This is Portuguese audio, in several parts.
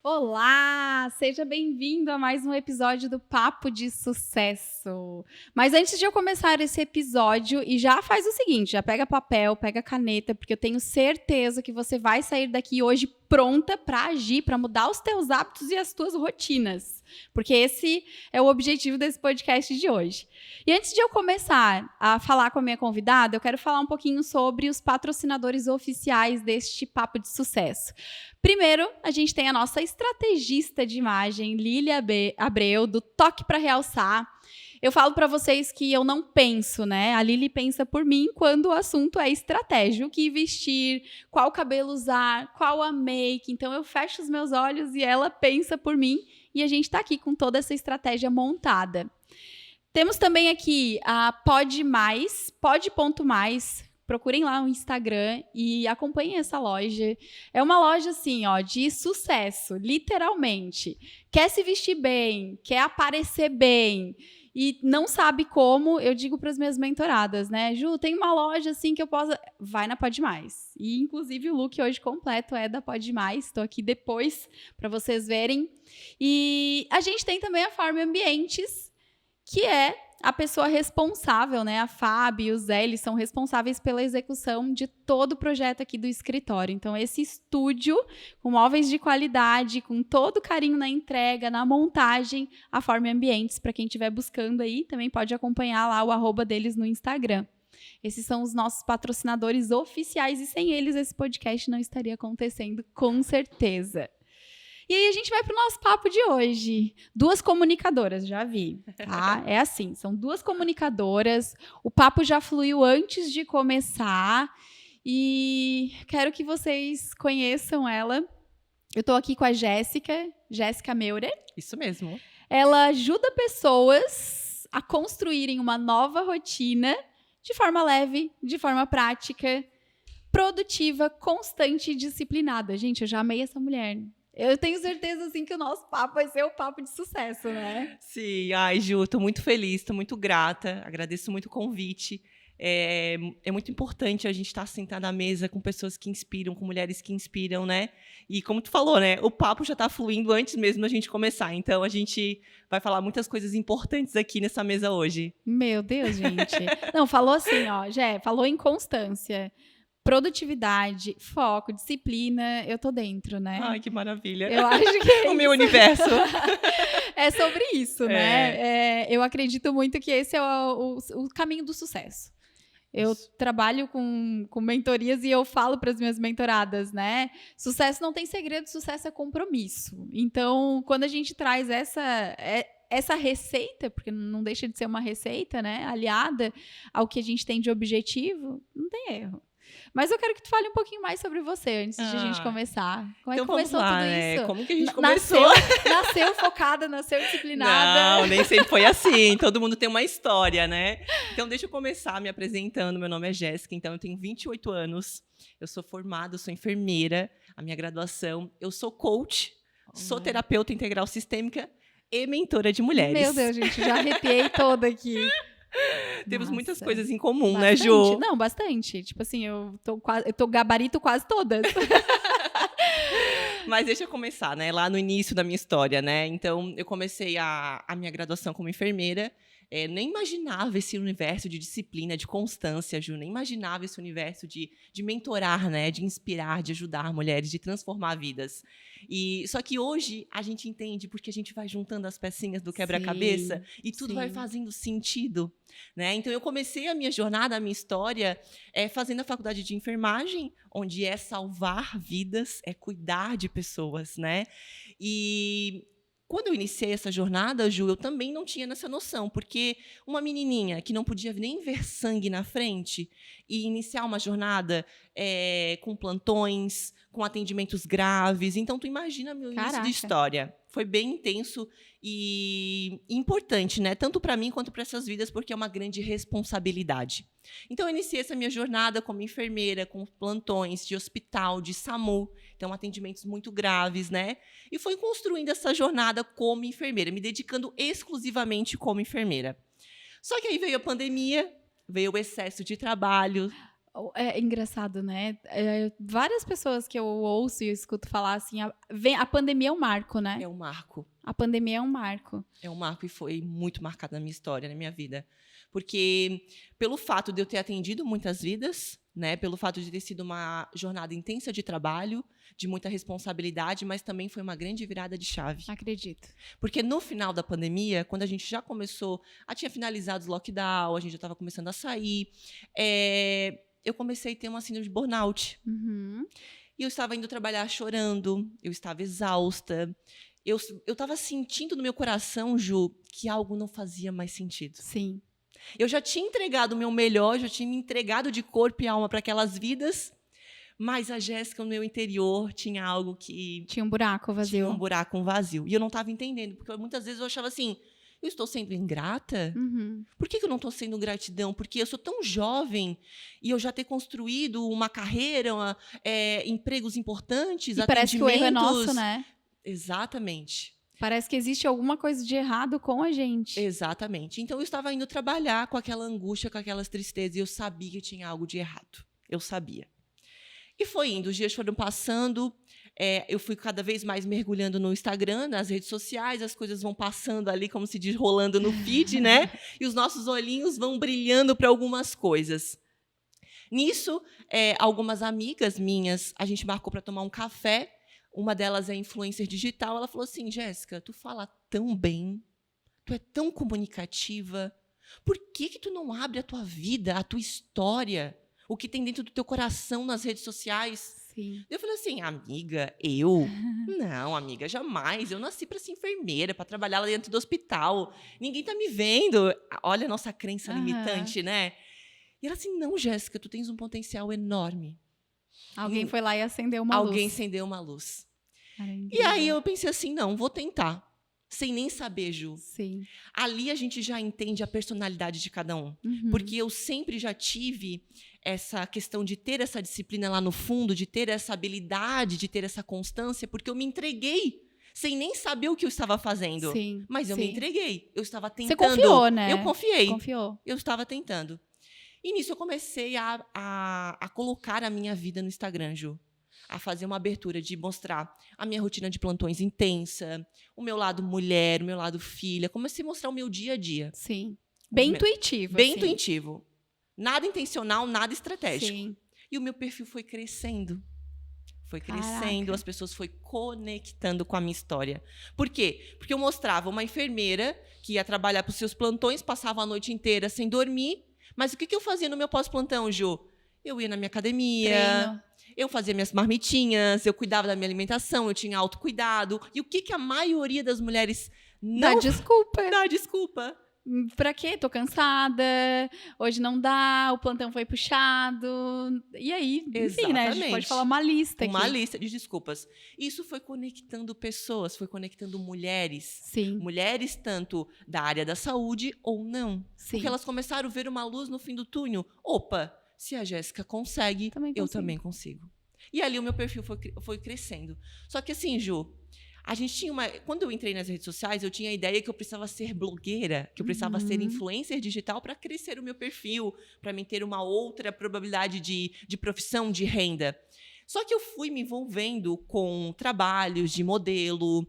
Olá, seja bem-vindo a mais um episódio do Papo de Sucesso. Mas antes de eu começar esse episódio, e já faz o seguinte, já pega papel, pega caneta, porque eu tenho certeza que você vai sair daqui hoje pronta para agir, para mudar os teus hábitos e as tuas rotinas. Porque esse é o objetivo desse podcast de hoje. E antes de eu começar a falar com a minha convidada, eu quero falar um pouquinho sobre os patrocinadores oficiais deste Papo de Sucesso. Primeiro, a gente tem a nossa estrategista de imagem, Lília Abreu, do Toque para Realçar. Eu falo para vocês que eu não penso, né? A Lili pensa por mim quando o assunto é estratégia. O que vestir, qual cabelo usar, qual a make. Então, eu fecho os meus olhos e ela pensa por mim. E a gente está aqui com toda essa estratégia montada. Temos também aqui a Pod+, Pod.mais. Procurem lá no Instagram e acompanhem essa loja. É uma loja, assim, ó, de sucesso, literalmente. Quer se vestir bem, quer aparecer bem e não sabe como, eu digo para as minhas mentoradas, né? Ju, tem uma loja assim que eu posso... Vai na Pod+. E, inclusive, o look hoje completo é da Pod+. Estou aqui depois para vocês verem. E a gente tem também a Farm Ambientes, que é a pessoa responsável, né? A Fábio e o Zé, eles são responsáveis pela execução de todo o projeto aqui do escritório. Então, esse estúdio, com móveis de qualidade, com todo carinho na entrega, na montagem, a Form Ambientes, para quem estiver buscando aí, também pode acompanhar lá o @ deles no Instagram. Esses são os nossos patrocinadores oficiais e sem eles esse podcast não estaria acontecendo, com certeza. E aí a gente vai para o nosso papo de hoje. 2 comunicadoras, já vi, tá? É assim, são 2 comunicadoras. O papo já fluiu antes de começar e quero que vocês conheçam ela. Eu estou aqui com a Jéssica Meurer. Isso mesmo. Ela ajuda pessoas a construírem uma nova rotina de forma leve, de forma prática, produtiva, constante e disciplinada. Gente, eu já amei essa mulher. Eu tenho certeza, assim, que o nosso papo vai ser o papo de sucesso, né? Sim, ai, Ju, estou muito feliz, estou muito grata, agradeço muito o convite. É muito importante a gente estar sentada à mesa com pessoas que inspiram, com mulheres que inspiram, né? E como tu falou, né? O papo já está fluindo antes mesmo da gente começar. Então, a gente vai falar muitas coisas importantes aqui nessa mesa hoje. Meu Deus, gente. Não, falou assim, ó, Jé, falou em constância. Produtividade, foco, disciplina, eu tô dentro, né? Ai, que maravilha. Eu acho que é o meu universo. É sobre isso, né? Eu acredito muito que esse é o caminho do sucesso. Eu trabalho com mentorias e eu falo para as minhas mentoradas, né? Sucesso não tem segredo, sucesso é compromisso. Então, quando a gente traz essa receita, porque não deixa de ser uma receita, né? Aliada ao que a gente tem de objetivo, não tem erro. Mas eu quero que tu fale um pouquinho mais sobre você antes de a gente começar. Como é que começou tudo isso? Como que a gente começou? Nasceu focada, nasceu disciplinada. Não, nem sempre foi assim. Todo mundo tem uma história, né? Então, deixa eu começar me apresentando. Meu nome é Jéssica, então eu tenho 28 anos. Eu sou formada, eu sou enfermeira, a minha graduação. Eu sou coach, sou terapeuta integral sistêmica e mentora de mulheres. Meu Deus, gente, já arrepiei toda aqui. Temos muitas coisas em comum, bastante, né, Ju? Não, bastante. Tipo assim, eu tô gabarito quase todas. Mas deixa eu começar, né? Lá no início da minha história, né? Então, eu comecei a minha graduação como enfermeira. Nem imaginava esse universo de disciplina, de constância, Ju. Nem imaginava esse universo de mentorar, né? De inspirar, de ajudar mulheres, de transformar vidas. Só que hoje a gente entende porque a gente vai juntando as pecinhas do quebra-cabeça e tudo vai fazendo sentido, né? Então, eu comecei a minha jornada, a minha história, fazendo a faculdade de enfermagem, onde é salvar vidas, é cuidar de pessoas, né? E quando eu iniciei essa jornada, Ju, eu também não tinha essa noção, porque uma menininha que não podia nem ver sangue na frente e iniciar uma jornada com plantões, com atendimentos graves. Então, tu imagina meu início de história. Foi bem intenso e importante, né? Tanto para mim quanto para essas vidas, porque é uma grande responsabilidade. Então, eu iniciei essa minha jornada como enfermeira, com plantões de hospital, de SAMU, então atendimentos muito graves, né? E fui construindo essa jornada como enfermeira, me dedicando exclusivamente como enfermeira. Só que aí veio a pandemia, veio o excesso de trabalho. É engraçado, né? Várias pessoas que eu ouço e eu escuto falar assim, a pandemia é um marco, né? É um marco. A pandemia é um marco. É um marco e foi muito marcado na minha história, na minha vida. Porque pelo fato de eu ter atendido muitas vidas, né, pelo fato de ter sido uma jornada intensa de trabalho, de muita responsabilidade, mas também foi uma grande virada de chave. Acredito. Porque no final da pandemia, quando a gente já começou, tinha finalizado os lockdown, a gente já estava começando a sair, eu comecei a ter uma síndrome de burnout. Uhum. E eu estava indo trabalhar chorando, eu estava exausta. Eu estava sentindo no meu coração, Ju, que algo não fazia mais sentido. Sim. Eu já tinha entregado o meu melhor, já tinha me entregado de corpo e alma para aquelas vidas, mas a Jéssica, no meu interior, tinha algo que... Tinha um buraco vazio. Tinha um buraco, um vazio. E eu não estava entendendo, porque muitas vezes eu achava assim, eu estou sendo ingrata? Uhum. Por que eu não estou sendo gratidão? Porque eu sou tão jovem e eu já ter construído uma carreira, empregos importantes, e parece que o erro é nosso, né? Exatamente. Parece que existe alguma coisa de errado com a gente. Exatamente. Então, eu estava indo trabalhar com aquela angústia, com aquelas tristezas, e eu sabia que tinha algo de errado. Eu sabia. E foi indo, os dias foram passando, eu fui cada vez mais mergulhando no Instagram, nas redes sociais, as coisas vão passando ali, como se diz, rolando no feed, né? E os nossos olhinhos vão brilhando para algumas coisas. Nisso, algumas amigas minhas, a gente marcou para tomar um café. Uma delas é influencer digital. Ela falou assim, Jéssica, tu fala tão bem, tu é tão comunicativa. Por que tu não abre a tua vida, a tua história, o que tem dentro do teu coração nas redes sociais? Sim. Eu falei assim, amiga, eu? Não, amiga, jamais. Eu nasci para ser enfermeira, para trabalhar lá dentro do hospital. Ninguém tá me vendo. Olha a nossa crença limitante, né? E ela assim, não, Jéssica, tu tens um potencial enorme. Alguém foi lá e acendeu uma luz. Alguém acendeu uma luz. Caramba. E aí eu pensei assim, não, vou tentar. Sem nem saber, Ju. Sim. Ali a gente já entende a personalidade de cada um. Uhum. Porque eu sempre já tive essa questão de ter essa disciplina lá no fundo, de ter essa habilidade, de ter essa constância, porque eu me entreguei sem nem saber o que eu estava fazendo. Sim. Mas eu me entreguei. Eu estava tentando. Você confiou, né? Eu confiei. Confiou. Eu estava tentando. E nisso eu comecei a colocar a minha vida no Instagram, Ju. A fazer uma abertura de mostrar a minha rotina de plantões intensa, o meu lado mulher, o meu lado filha. Comecei a mostrar o meu dia a dia. Sim. Bem intuitivo. Bem assim. intuitivo. Nada intencional, nada estratégico. Sim. E o meu perfil foi crescendo. Foi crescendo, Caraca. as pessoas foram conectando com a minha história. Por quê? Porque eu mostrava uma enfermeira que ia trabalhar para os seus plantões, passava a noite inteira sem dormir. Mas o que eu fazia no meu pós-plantão, Ju? Eu ia na minha academia, Treino. eu fazia minhas marmitinhas, eu cuidava da minha alimentação, eu tinha autocuidado. E o que a maioria das mulheres não Dá desculpa. dá desculpa? Pra quê? Tô cansada, hoje não dá, o plantão foi puxado. E aí, enfim, né? A gente pode falar uma lista aqui. Uma lista de desculpas. Isso foi conectando pessoas, foi conectando mulheres. Sim. Mulheres tanto da área da saúde ou não. Sim. Porque elas começaram a ver uma luz no fim do túnel. Opa, se a Jéssica consegue, eu também consigo. E ali o meu perfil foi crescendo. Só que assim, Ju, a gente tinha quando eu entrei nas redes sociais, eu tinha a ideia que eu precisava ser blogueira, que eu precisava ser influencer digital para crescer o meu perfil, para mim ter uma outra probabilidade de profissão, de renda. Só que eu fui me envolvendo com trabalhos de modelo,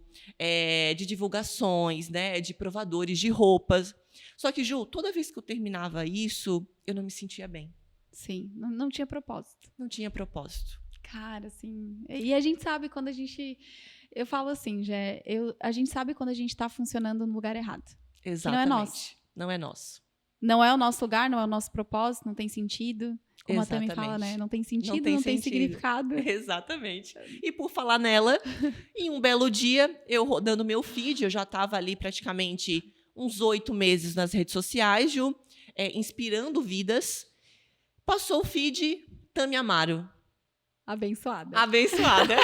de divulgações, né, de provadores de roupas. Só que, Ju, toda vez que eu terminava isso, eu não me sentia bem. Sim, não tinha propósito. Não tinha propósito. Cara, assim... E a gente sabe quando a gente... Eu falo assim, a gente sabe quando a gente tá funcionando no lugar errado. Exatamente. Não é nosso. Não é nosso. Não é o nosso lugar, não é o nosso propósito, não tem sentido. Como Exatamente. a Tami fala, né? Não tem sentido, não tem significado. Exatamente. E por falar nela, em um belo dia, eu rodando meu feed, eu já estava ali praticamente uns 8 meses nas redes sociais, Ju, inspirando vidas. Passou o feed Tami Amaro. Abençoada. Abençoada.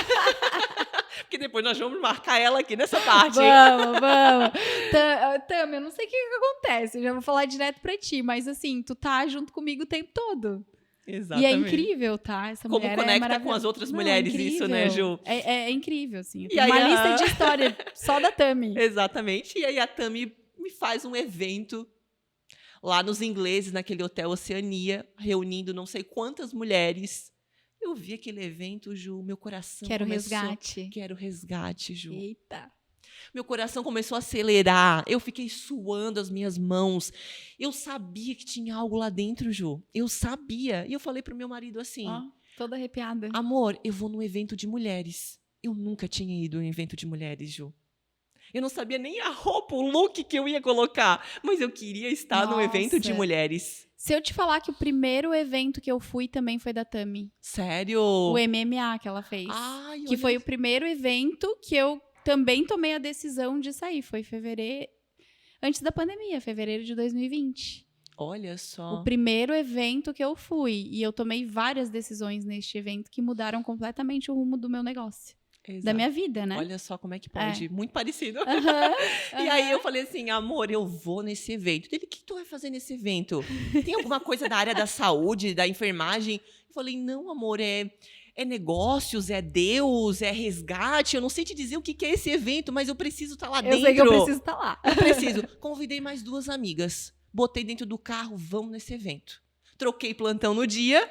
Porque depois nós vamos marcar ela aqui nessa parte. Vamos. Tami, eu não sei o que acontece. Eu já vou falar direto pra ti. Mas assim, tu tá junto comigo o tempo todo. Exatamente. E é incrível, tá? Essa Como mulher conecta com as outras mulheres isso, né, Ju? É incrível, assim. E Uma lista de história só da Tami. Exatamente. E aí a Tami me faz um evento lá nos ingleses, naquele hotel Oceania, reunindo não sei quantas mulheres. Eu vi aquele evento, Ju, meu coração Quero começou... resgate. Quero resgate, Ju. Eita. Meu coração começou a acelerar, eu fiquei suando as minhas mãos. Eu sabia que tinha algo lá dentro, Ju. Eu sabia. E eu falei pro meu marido assim, Ó, toda arrepiada. amor, eu vou num evento de mulheres. Eu nunca tinha ido em um evento de mulheres, Ju. Eu não sabia nem a roupa, o look que eu ia colocar, mas eu queria estar num evento de Nossa. mulheres. Se eu te falar que o primeiro evento que eu fui também foi da Tami. Sério? O MMA que ela fez. Ai, Que olha- foi o primeiro evento que eu também tomei a decisão de sair. Foi em fevereiro, antes da pandemia, fevereiro de 2020. Olha só. O primeiro evento que eu fui. E eu tomei várias decisões neste evento que mudaram completamente o rumo do meu negócio. Da Exato. minha vida, né? Olha só como é que pode. Muito parecido. Aham, E aí aham. eu falei assim, amor, eu vou nesse evento. Ele, o que tu vai fazer nesse evento? Tem alguma coisa da área da saúde, da enfermagem? Eu falei, não, amor, é negócios, é Deus, é resgate. Eu não sei te dizer o que é esse evento, mas eu preciso estar lá Eu dentro. sei que eu preciso estar lá. Eu preciso. Convidei mais 2 amigas. Botei dentro do carro, vamos nesse evento. Troquei plantão no dia,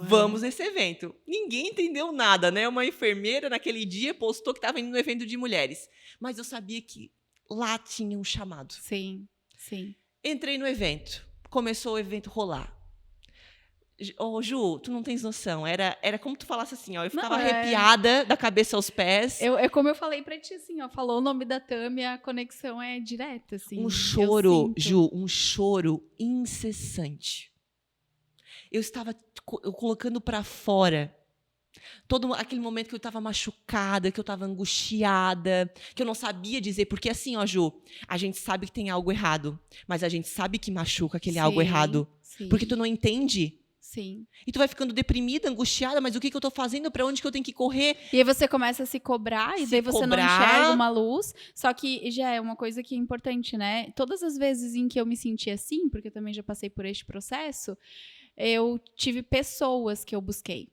vamos nesse evento. Ninguém entendeu nada, né? Uma enfermeira naquele dia postou que estava indo no evento de mulheres. Mas eu sabia que lá tinha um chamado. Sim, sim. Entrei no evento. Começou o evento rolar. Ô, Ju, tu não tens noção. Era como tu falasse assim, ó. Eu ficava Não, é- arrepiada da cabeça aos pés. É como eu falei pra ti, assim, ó. Falou o nome da Tami, a conexão é direta, assim. Um eu choro, sinto. Ju, um choro incessante. Eu estava colocando para fora todo aquele momento que eu estava machucada, que eu estava angustiada, que eu não sabia dizer. Porque assim, ó, Ju, a gente sabe que tem algo errado, mas a gente sabe que machuca aquele algo Sim, errado. Sim, Porque tu não entende. sim. E tu vai ficando deprimida, angustiada, mas o que eu tô fazendo? Para onde que eu tenho que correr? E aí você começa a se cobrar, e Se daí você não cobrar. enxerga uma luz. Só que já é uma coisa que é importante, né? Todas as vezes em que eu me senti assim, porque eu também já passei por este processo, eu tive pessoas que eu busquei.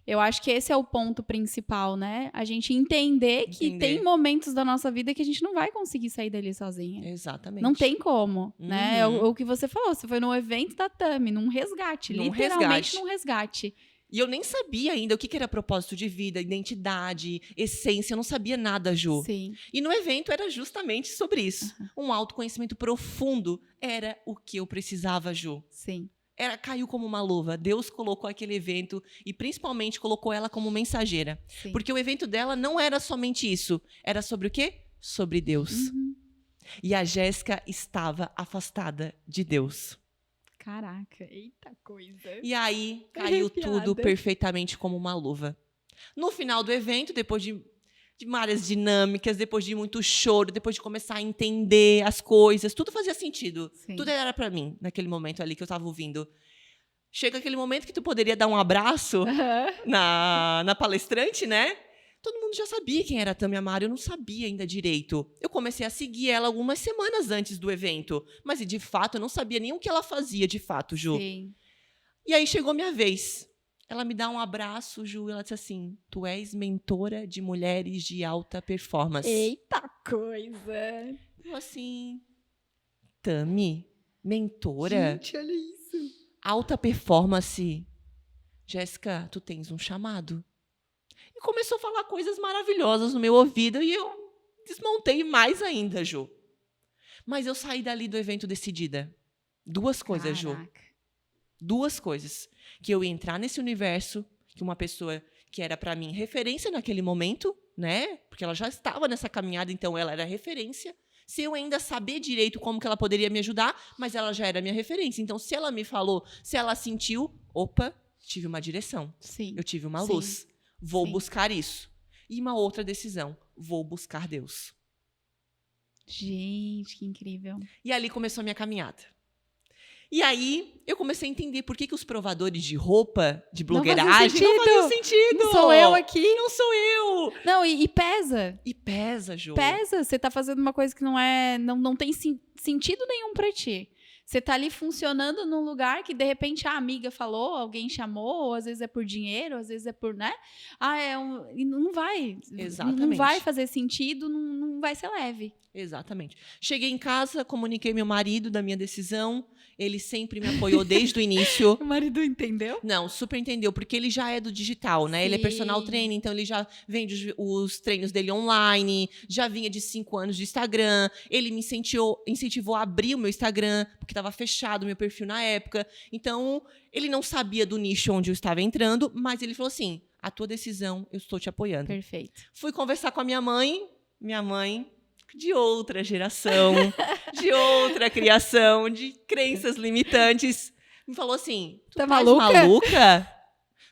Eu acho que esse é o ponto principal, né? A gente entender que Entender. tem momentos da nossa vida que a gente não vai conseguir sair dali sozinha. Exatamente. Não tem como, né? É Uhum. o que você falou. Você foi num evento da Tami, num resgate. Num Literalmente resgate. num resgate. E eu nem sabia ainda o que era propósito de vida, identidade, essência. Eu não sabia nada, Ju. Sim. E no evento era justamente sobre isso. Um autoconhecimento profundo era o que eu precisava, Ju. Sim. Caiu como uma luva. Deus colocou aquele evento e principalmente colocou ela como mensageira. Sim. Porque o evento dela não era somente isso. Era sobre o quê? Sobre Deus. Uhum. E a Jéssica estava afastada de Deus. Caraca, eita coisa. E aí caiu Arrepiada. tudo perfeitamente como uma luva. No final do evento, depois de várias dinâmicas, depois de muito choro, depois de começar a entender as coisas, tudo fazia sentido. Sim. Tudo era pra mim, naquele momento ali que eu tava ouvindo. Chega aquele momento que tu poderia dar um abraço Aham. na palestrante, né? Todo mundo já sabia quem era a Tami Amaro, eu não sabia ainda direito. Eu comecei a seguir ela algumas semanas antes do evento, mas de fato eu não sabia nem o que ela fazia de fato, Ju. Sim. E aí chegou minha vez. Ela me dá um abraço, Ju, e ela disse assim: tu és mentora de mulheres de alta performance. Eita coisa. Eu assim, Tami, mentora, Gente, olha isso. alta performance. Jéssica, tu tens um chamado. E começou a falar coisas maravilhosas no meu ouvido e eu desmontei mais ainda, Ju. Mas eu saí dali do evento decidida. 2 coisas, Ju. Caraca. 2 coisas. Que eu ia entrar nesse universo, que uma pessoa que era para mim referência naquele momento, né? Porque ela já estava nessa caminhada, então ela era referência. Se eu ainda saber direito como que ela poderia me ajudar, mas ela já era minha referência. Então, se ela me falou, se ela sentiu, opa, tive uma direção. Sim. Eu tive uma Sim. luz. Vou Sim. buscar isso. E uma outra decisão, vou buscar Deus. Gente, que incrível. E ali começou a minha caminhada. E aí, eu comecei a entender por que os provadores de roupa, de blogueiragem, não faziam sentido. Não sou eu aqui. Não sou eu. Não, e pesa. E pesa, Ju. Pesa. Você tá fazendo uma coisa que não tem sentido nenhum pra ti. Você tá ali funcionando num lugar que, de repente, a amiga falou, alguém chamou, ou às vezes é por dinheiro, às vezes é por, né? E não vai. Exatamente. Não vai fazer sentido, não vai ser leve. Exatamente. Cheguei em casa, comuniquei meu marido da minha decisão. Ele sempre me apoiou desde o início. O marido entendeu? Não, super entendeu, porque ele já é do digital, né? Ele é personal Sim. trainer, então ele já vende os treinos dele online, já vinha de 5 anos de Instagram. Ele me incentivou a abrir o meu Instagram, porque estava fechado o meu perfil na época. Então, ele não sabia do nicho onde eu estava entrando, mas ele falou assim: a tua decisão, eu estou te apoiando. Perfeito. Fui conversar com a minha mãe de outra geração, de outra criação, de crenças limitantes, me falou assim: tu Tá estás maluca? maluca?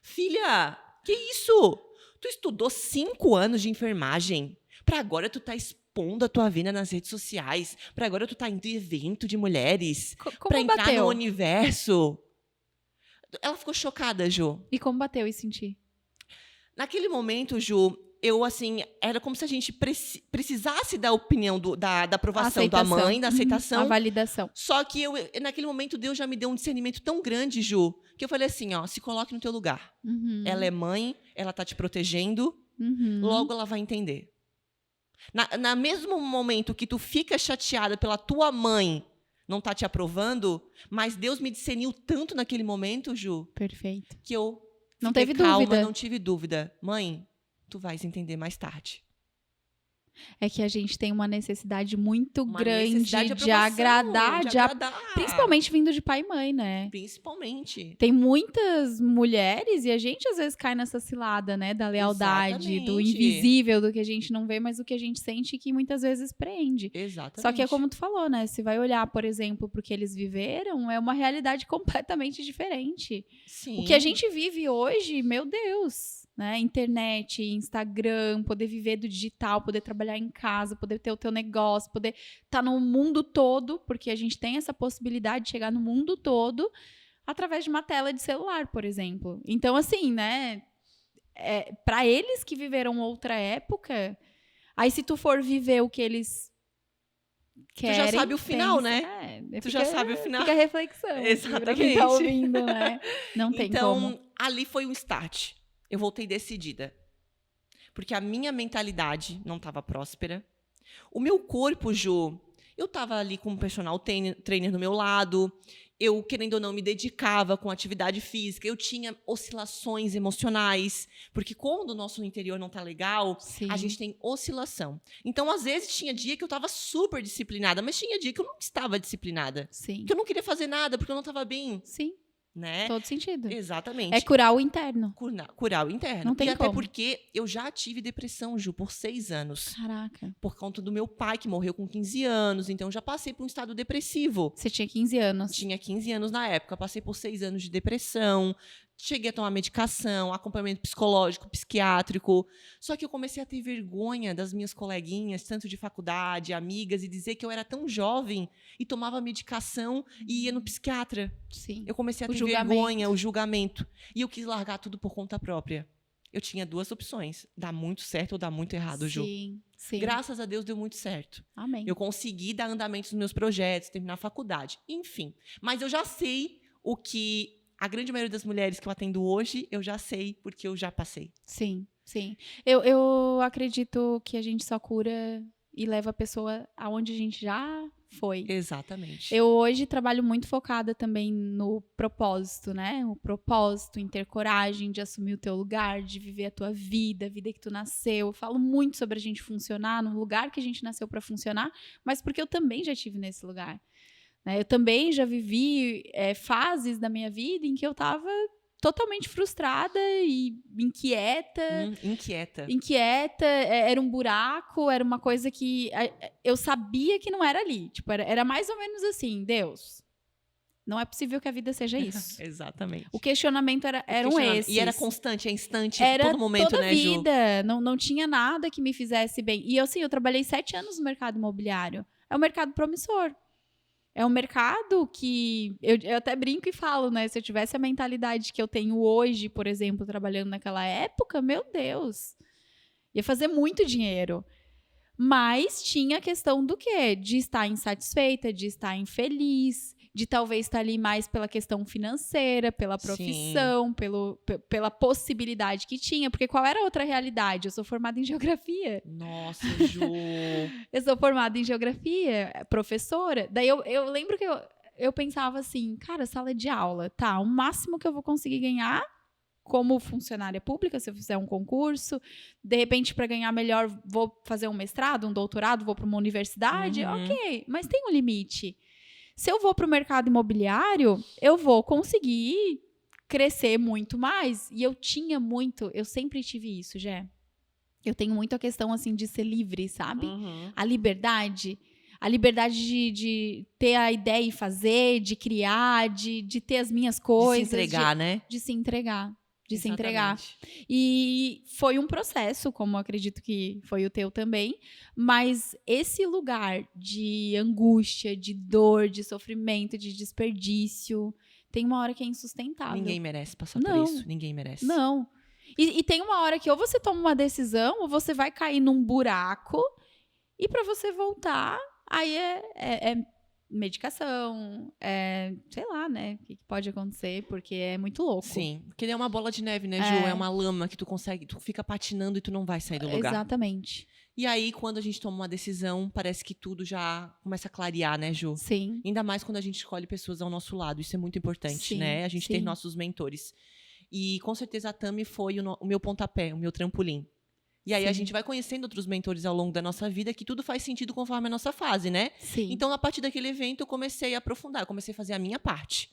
Filha, que isso? Tu estudou 5 anos de enfermagem, pra agora tu tá expondo a tua vida nas redes sociais, pra agora tu tá indo em evento de mulheres, pra Como entrar bateu? no universo. Ela ficou chocada, Ju. E como bateu e sentir? Naquele momento, Ju, eu, assim, era como se a gente precisasse da opinião, da aprovação da mãe, da aceitação. A validação. Só que naquele momento, Deus já me deu um discernimento tão grande, Ju, que eu falei assim, ó, se coloque no teu lugar. Ela é mãe, ela tá te protegendo, logo ela vai entender. No mesmo momento que tu fica chateada pela tua mãe não tá te aprovando, mas Deus me discerniu tanto naquele momento, Ju, Perfeito. que eu Não fiquei teve calma, dúvida. não tive dúvida. Mãe, tu vais entender mais tarde. É que a gente tem uma necessidade muito Uma grande necessidade de aprovação, agradar, de agradar. principalmente vindo de pai e mãe, né? Principalmente. Tem muitas mulheres, e a gente às vezes cai nessa cilada, né? Da lealdade, do Exatamente. invisível, do que a gente não vê, mas o que a gente sente que muitas vezes prende. Exatamente. Só que é como tu falou, né? Se vai olhar, por exemplo, pro que eles viveram, é uma realidade completamente diferente. Sim. O que a gente vive hoje, meu Deus, né? Internet, Instagram, poder viver do digital, poder trabalhar em casa, poder ter o teu negócio, poder estar no mundo todo, porque a gente tem essa possibilidade de chegar no mundo todo através de uma tela de celular, por exemplo. Então, assim, né? Para eles que viveram outra época, aí se tu for viver o que eles querem, já sabe o final, né? Tu já sabe o final. Fica a reflexão. Pra quem Exatamente. tá ouvindo, né? Não tem então, como. ali foi um start. Eu voltei decidida. Porque a minha mentalidade não estava próspera. O meu corpo, Ju, eu estava ali com um personal trainer do meu lado. Eu, querendo ou não, me dedicava com atividade física. Eu tinha oscilações emocionais. Porque quando o nosso interior não está legal, Sim. a gente tem oscilação. Então, às vezes, tinha dia que eu estava super disciplinada, mas tinha dia que eu não estava disciplinada. Sim. Que eu não queria fazer nada, porque eu não estava bem, Sim, né? todo sentido. Exatamente. É curar o interno. Curar o interno. Não tem e até como. porque eu já tive depressão, Ju, por 6 anos. Caraca. Por conta do meu pai, que morreu com 15 anos. Então, eu já passei por um estado depressivo. Você tinha 15 anos. Tinha 15 anos na época. Passei por 6 anos de depressão. Cheguei a tomar medicação, acompanhamento psicológico, psiquiátrico. Só que eu comecei a ter vergonha das minhas coleguinhas, tanto de faculdade, amigas, e dizer que eu era tão jovem e tomava medicação e ia no psiquiatra. Sim. Eu comecei a ter vergonha, o julgamento. E eu quis largar tudo por conta própria. Eu tinha 2 opções: dar muito certo ou dar muito errado, Ju. Sim, sim. Graças a Deus deu muito certo. Amém. Eu consegui dar andamento nos meus projetos, terminar a faculdade, enfim. Mas eu já sei o que a grande maioria das mulheres que eu atendo hoje, eu já sei porque eu já passei. Sim, sim. Eu acredito que a gente só cura e leva a pessoa aonde a gente já foi. Exatamente. Eu hoje trabalho muito focada também no propósito, né? O propósito, em ter coragem de assumir o teu lugar, de viver a tua vida, a vida que tu nasceu. Eu falo muito sobre a gente funcionar no lugar que a gente nasceu para funcionar, mas porque eu também já estive nesse lugar. Né? Eu também já vivi fases da minha vida em que eu estava totalmente frustrada e inquieta. Inquieta, era um buraco, era uma coisa que eu sabia que não era ali. Tipo, era mais ou menos assim, Deus, não é possível que a vida seja isso. Exatamente. O questionamento eram esses. E era constante, é instante, era todo momento, toda né, Ju? vida. Não tinha nada que me fizesse bem. E assim, eu trabalhei 7 anos no mercado imobiliário. É um mercado promissor. É um mercado que eu até brinco e falo, né? Se eu tivesse a mentalidade que eu tenho hoje, por exemplo, trabalhando naquela época, meu Deus, ia fazer muito dinheiro. Mas tinha a questão do quê? De estar insatisfeita, de estar infeliz, de talvez estar ali mais pela questão financeira, pela profissão, pela possibilidade que tinha. Porque qual era a outra realidade? Eu sou formada em geografia. Nossa, Ju. Eu sou formada em geografia, professora. Daí eu lembro que eu pensava assim, cara, sala de aula, tá, o máximo que eu vou conseguir ganhar como funcionária pública, se eu fizer um concurso, de repente, para ganhar melhor, vou fazer um mestrado, um doutorado, vou para uma universidade, ok, mas tem um limite. Se eu vou para o mercado imobiliário, eu vou conseguir crescer muito mais. E eu sempre tive isso, Jé. Eu tenho muito a questão, assim, de ser livre, sabe? A liberdade de ter a ideia e fazer, de criar, de ter as minhas coisas. De se entregar, né? De se entregar. De se entregar. Exatamente. E foi um processo, como acredito que foi o teu também, mas esse lugar de angústia, de dor, de sofrimento, de desperdício, tem uma hora que é insustentável. Ninguém merece passar por isso. Ninguém merece. Não. E tem uma hora que ou você toma uma decisão, ou você vai cair num buraco, e para você voltar, aí é medicação, sei lá, né? O que pode acontecer, porque é muito louco. Sim, porque é uma bola de neve, né, Ju? É uma lama que tu fica patinando e tu não vai sair do lugar. Exatamente. E aí, quando a gente toma uma decisão, parece que tudo já começa a clarear, né, Ju? Sim. Ainda mais quando a gente escolhe pessoas ao nosso lado. Isso é muito importante, né? A gente ter nossos mentores. E, com certeza, a Tami foi o meu pontapé, o meu trampolim. E aí a gente vai conhecendo outros mentores ao longo da nossa vida, que tudo faz sentido conforme a nossa fase, né? Sim. Então, a partir daquele evento, eu comecei a aprofundar, comecei a fazer a minha parte,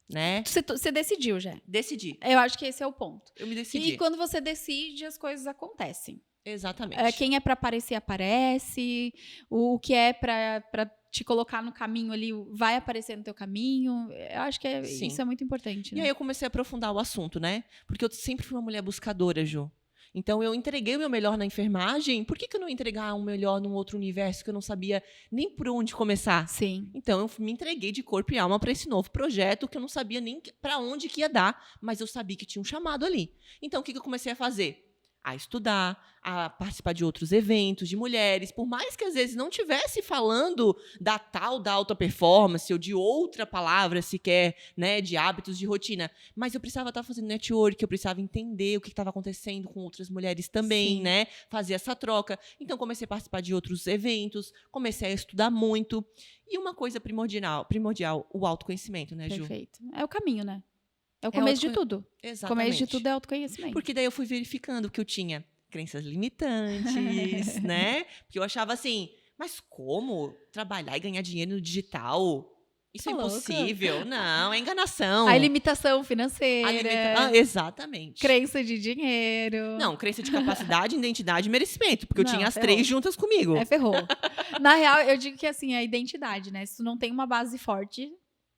né? Você decidiu, já? Decidi. Eu acho que esse é o ponto. Eu me decidi. E quando você decide, as coisas acontecem. Exatamente. Quem é pra aparecer, aparece. O que é pra te colocar no caminho ali, vai aparecer no teu caminho. Eu acho que isso é muito importante, né? E aí eu comecei a aprofundar o assunto, né? Porque eu sempre fui uma mulher buscadora, Ju. Então, eu entreguei o meu melhor na enfermagem, por que eu não entregar o melhor num outro universo que eu não sabia nem por onde começar? Sim. Então, eu me entreguei de corpo e alma para esse novo projeto que eu não sabia nem para onde que ia dar, mas eu sabia que tinha um chamado ali. Então, o que eu comecei a fazer? A estudar, a participar de outros eventos de mulheres, por mais que às vezes não estivesse falando da tal da alta performance ou de outra palavra sequer, né, de hábitos de rotina, mas eu precisava estar fazendo network, eu precisava entender o que estava acontecendo com outras mulheres também, né, fazer essa troca. Então comecei a participar de outros eventos, comecei a estudar muito e uma coisa primordial, o autoconhecimento, né, Ju? Perfeito. É o caminho, né? É o começo de tudo. Exatamente. O começo de tudo é autoconhecimento. Porque daí eu fui verificando que eu tinha crenças limitantes, né? Porque eu achava assim, mas como trabalhar e ganhar dinheiro no digital? Isso é impossível. Não, é enganação. A limitação financeira. Exatamente. Crença de dinheiro. Não, crença de capacidade, identidade e merecimento. Porque eu tinha as três juntas comigo. Ferrou. Na real, eu digo que assim, a identidade, né? Se tu não tem uma base forte,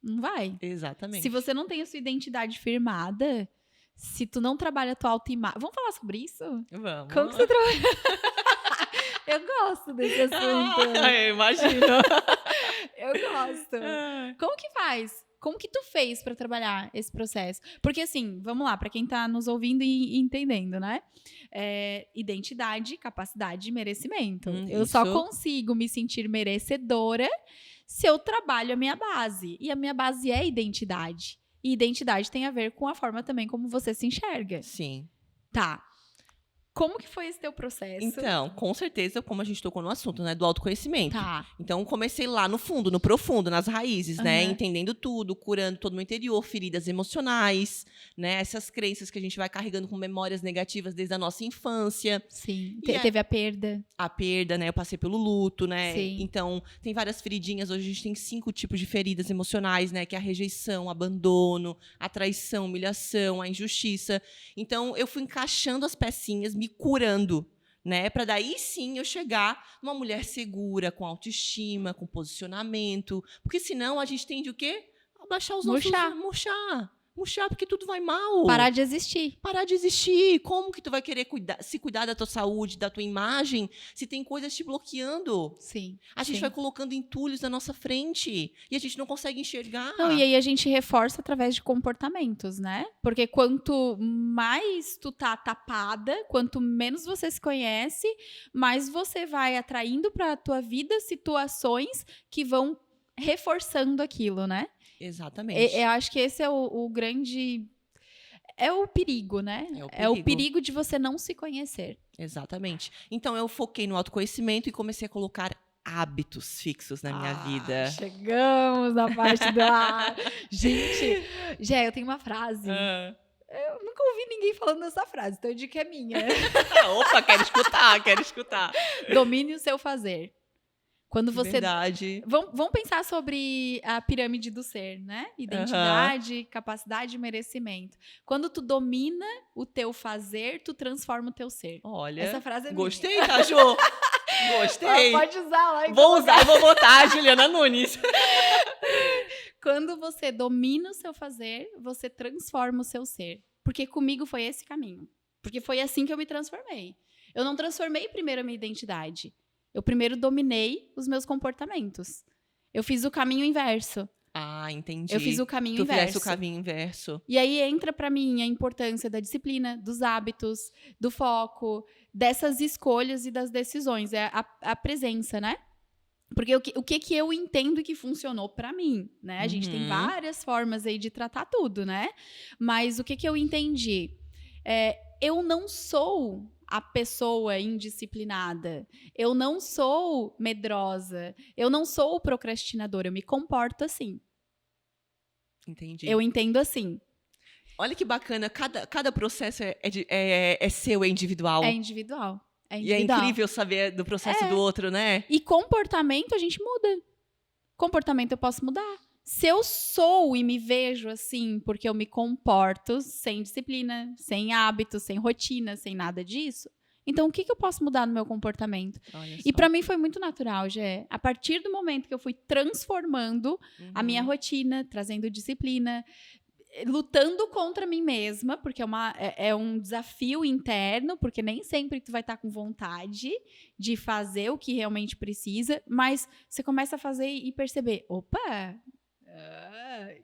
não vai. Exatamente. Se você não tem a sua identidade firmada, se tu não trabalha a tua autoimagem... Vamos falar sobre isso? Vamos. Como que você trabalha? Eu gosto desse assunto. Eu imagino. Eu gosto. Como que faz? Como que tu fez pra trabalhar esse processo? Porque assim, vamos lá, pra quem tá nos ouvindo e entendendo, né? Identidade, capacidade e merecimento. Eu só consigo me sentir merecedora se eu trabalho a minha base. E a minha base é identidade. E identidade tem a ver com a forma também como você se enxerga. Sim. Tá. Como que foi esse teu processo? Então, com certeza, como a gente tocou no assunto, né, do autoconhecimento. Tá. Então, comecei lá no fundo, no profundo, nas raízes, né, entendendo tudo, curando todo o meu interior, feridas emocionais, né, essas crenças que a gente vai carregando com memórias negativas desde a nossa infância. Sim. Teve a perda. A perda, né, eu passei pelo luto, né. Sim. Então, tem várias feridinhas. Hoje a gente tem 5 tipos de feridas emocionais, né, que é a rejeição, o abandono, a traição, a humilhação, a injustiça. Então, eu fui encaixando as pecinhas, me curando, né? Para daí sim eu chegar numa mulher segura, com autoestima, com posicionamento. Porque senão a gente tende o quê? Abaixar os nossos... Murchar, porque tudo vai mal. Parar de existir. Parar de existir. Como que tu vai querer se cuidar da tua saúde, da tua imagem, se tem coisas te bloqueando? Sim. A gente vai colocando entulhos na nossa frente e a gente não consegue enxergar. Não, e aí a gente reforça através de comportamentos, né? Porque quanto mais tu tá tapada, quanto menos você se conhece, mais você vai atraindo pra tua vida situações que vão reforçando aquilo, né? Exatamente. Eu acho que esse é o grande... É o perigo, né? É o perigo de você não se conhecer. Exatamente. Então, eu foquei no autoconhecimento e comecei a colocar hábitos fixos na minha vida. Chegamos na parte do... Gente, Gé, eu tenho uma frase. Eu nunca ouvi ninguém falando essa frase, então eu digo que é minha. Opa, quero escutar. Domine o seu fazer. Quando você... Verdade. Vamos pensar sobre a pirâmide do ser, né? Identidade, capacidade e merecimento. Quando tu domina o teu fazer, tu transforma o teu ser. Olha, essa frase é gostei, minha. tá, Jô? Gostei. Pode usar lá. Vou usar e vou botar a Juliana Nunes. Quando você domina o seu fazer, você transforma o seu ser. Porque comigo foi esse caminho. Porque foi assim que eu me transformei. Eu não transformei primeiro a minha identidade. Eu primeiro dominei os meus comportamentos. Eu fiz o caminho inverso. Entendi. Eu fiz o caminho inverso. Tu fizesse o caminho inverso. E aí entra pra mim a importância da disciplina, dos hábitos, do foco, dessas escolhas e das decisões. É a presença, né? Porque o que eu entendo que funcionou pra mim, né? A gente tem várias formas aí de tratar tudo, né? Mas o que eu entendi? Eu não sou a pessoa indisciplinada. Eu não sou medrosa. Eu não sou procrastinadora. Eu me comporto assim. Entendi. Eu entendo assim. Olha que bacana. Cada processo é seu, é individual. É individual. E é incrível saber do processo do outro, né? E comportamento a gente muda. Comportamento eu posso mudar. Se eu sou e me vejo assim, porque eu me comporto sem disciplina, sem hábitos, sem rotina, sem nada disso, então o que eu posso mudar no meu comportamento? E pra mim foi muito natural, Gé. A partir do momento que eu fui transformando a minha rotina, trazendo disciplina, lutando contra mim mesma, porque é um desafio interno, porque nem sempre tu vai estar com vontade de fazer o que realmente precisa, mas você começa a fazer e perceber, opa...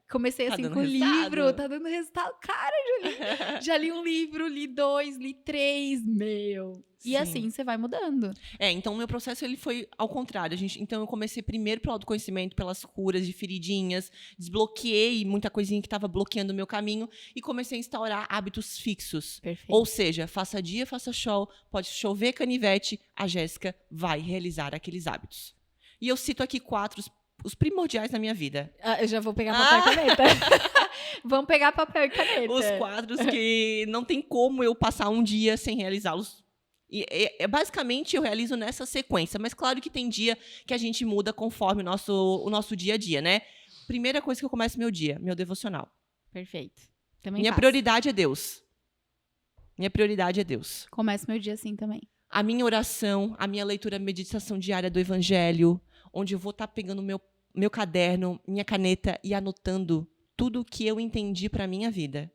comecei assim com o livro, tá dando resultado. Cara, já li um livro, li 2, li 3, meu. E assim você vai mudando. Então o meu processo ele foi ao contrário. Então eu comecei primeiro pelo autoconhecimento, pelas curas de feridinhas, desbloqueei muita coisinha que estava bloqueando o meu caminho e comecei a instaurar hábitos fixos. Perfeito. Ou seja, faça dia, faça show, pode chover canivete, a Jéssica vai realizar aqueles hábitos. E eu cito aqui 4 os primordiais na minha vida. Eu já vou pegar papel e caneta. Vamos pegar papel e caneta. Os quadros que não tem como eu passar um dia sem realizá-los. E basicamente eu realizo nessa sequência. Mas claro que tem dia que a gente muda conforme o nosso dia a dia, né? Primeira coisa que eu começo meu dia, meu devocional. Perfeito. Também Minha prioridade é Deus. Minha prioridade é Deus. Começo meu dia assim também. A minha oração, a minha leitura, meditação diária do Evangelho, onde eu vou estar pegando meu caderno, minha caneta e anotando tudo o que eu entendi para a minha vida.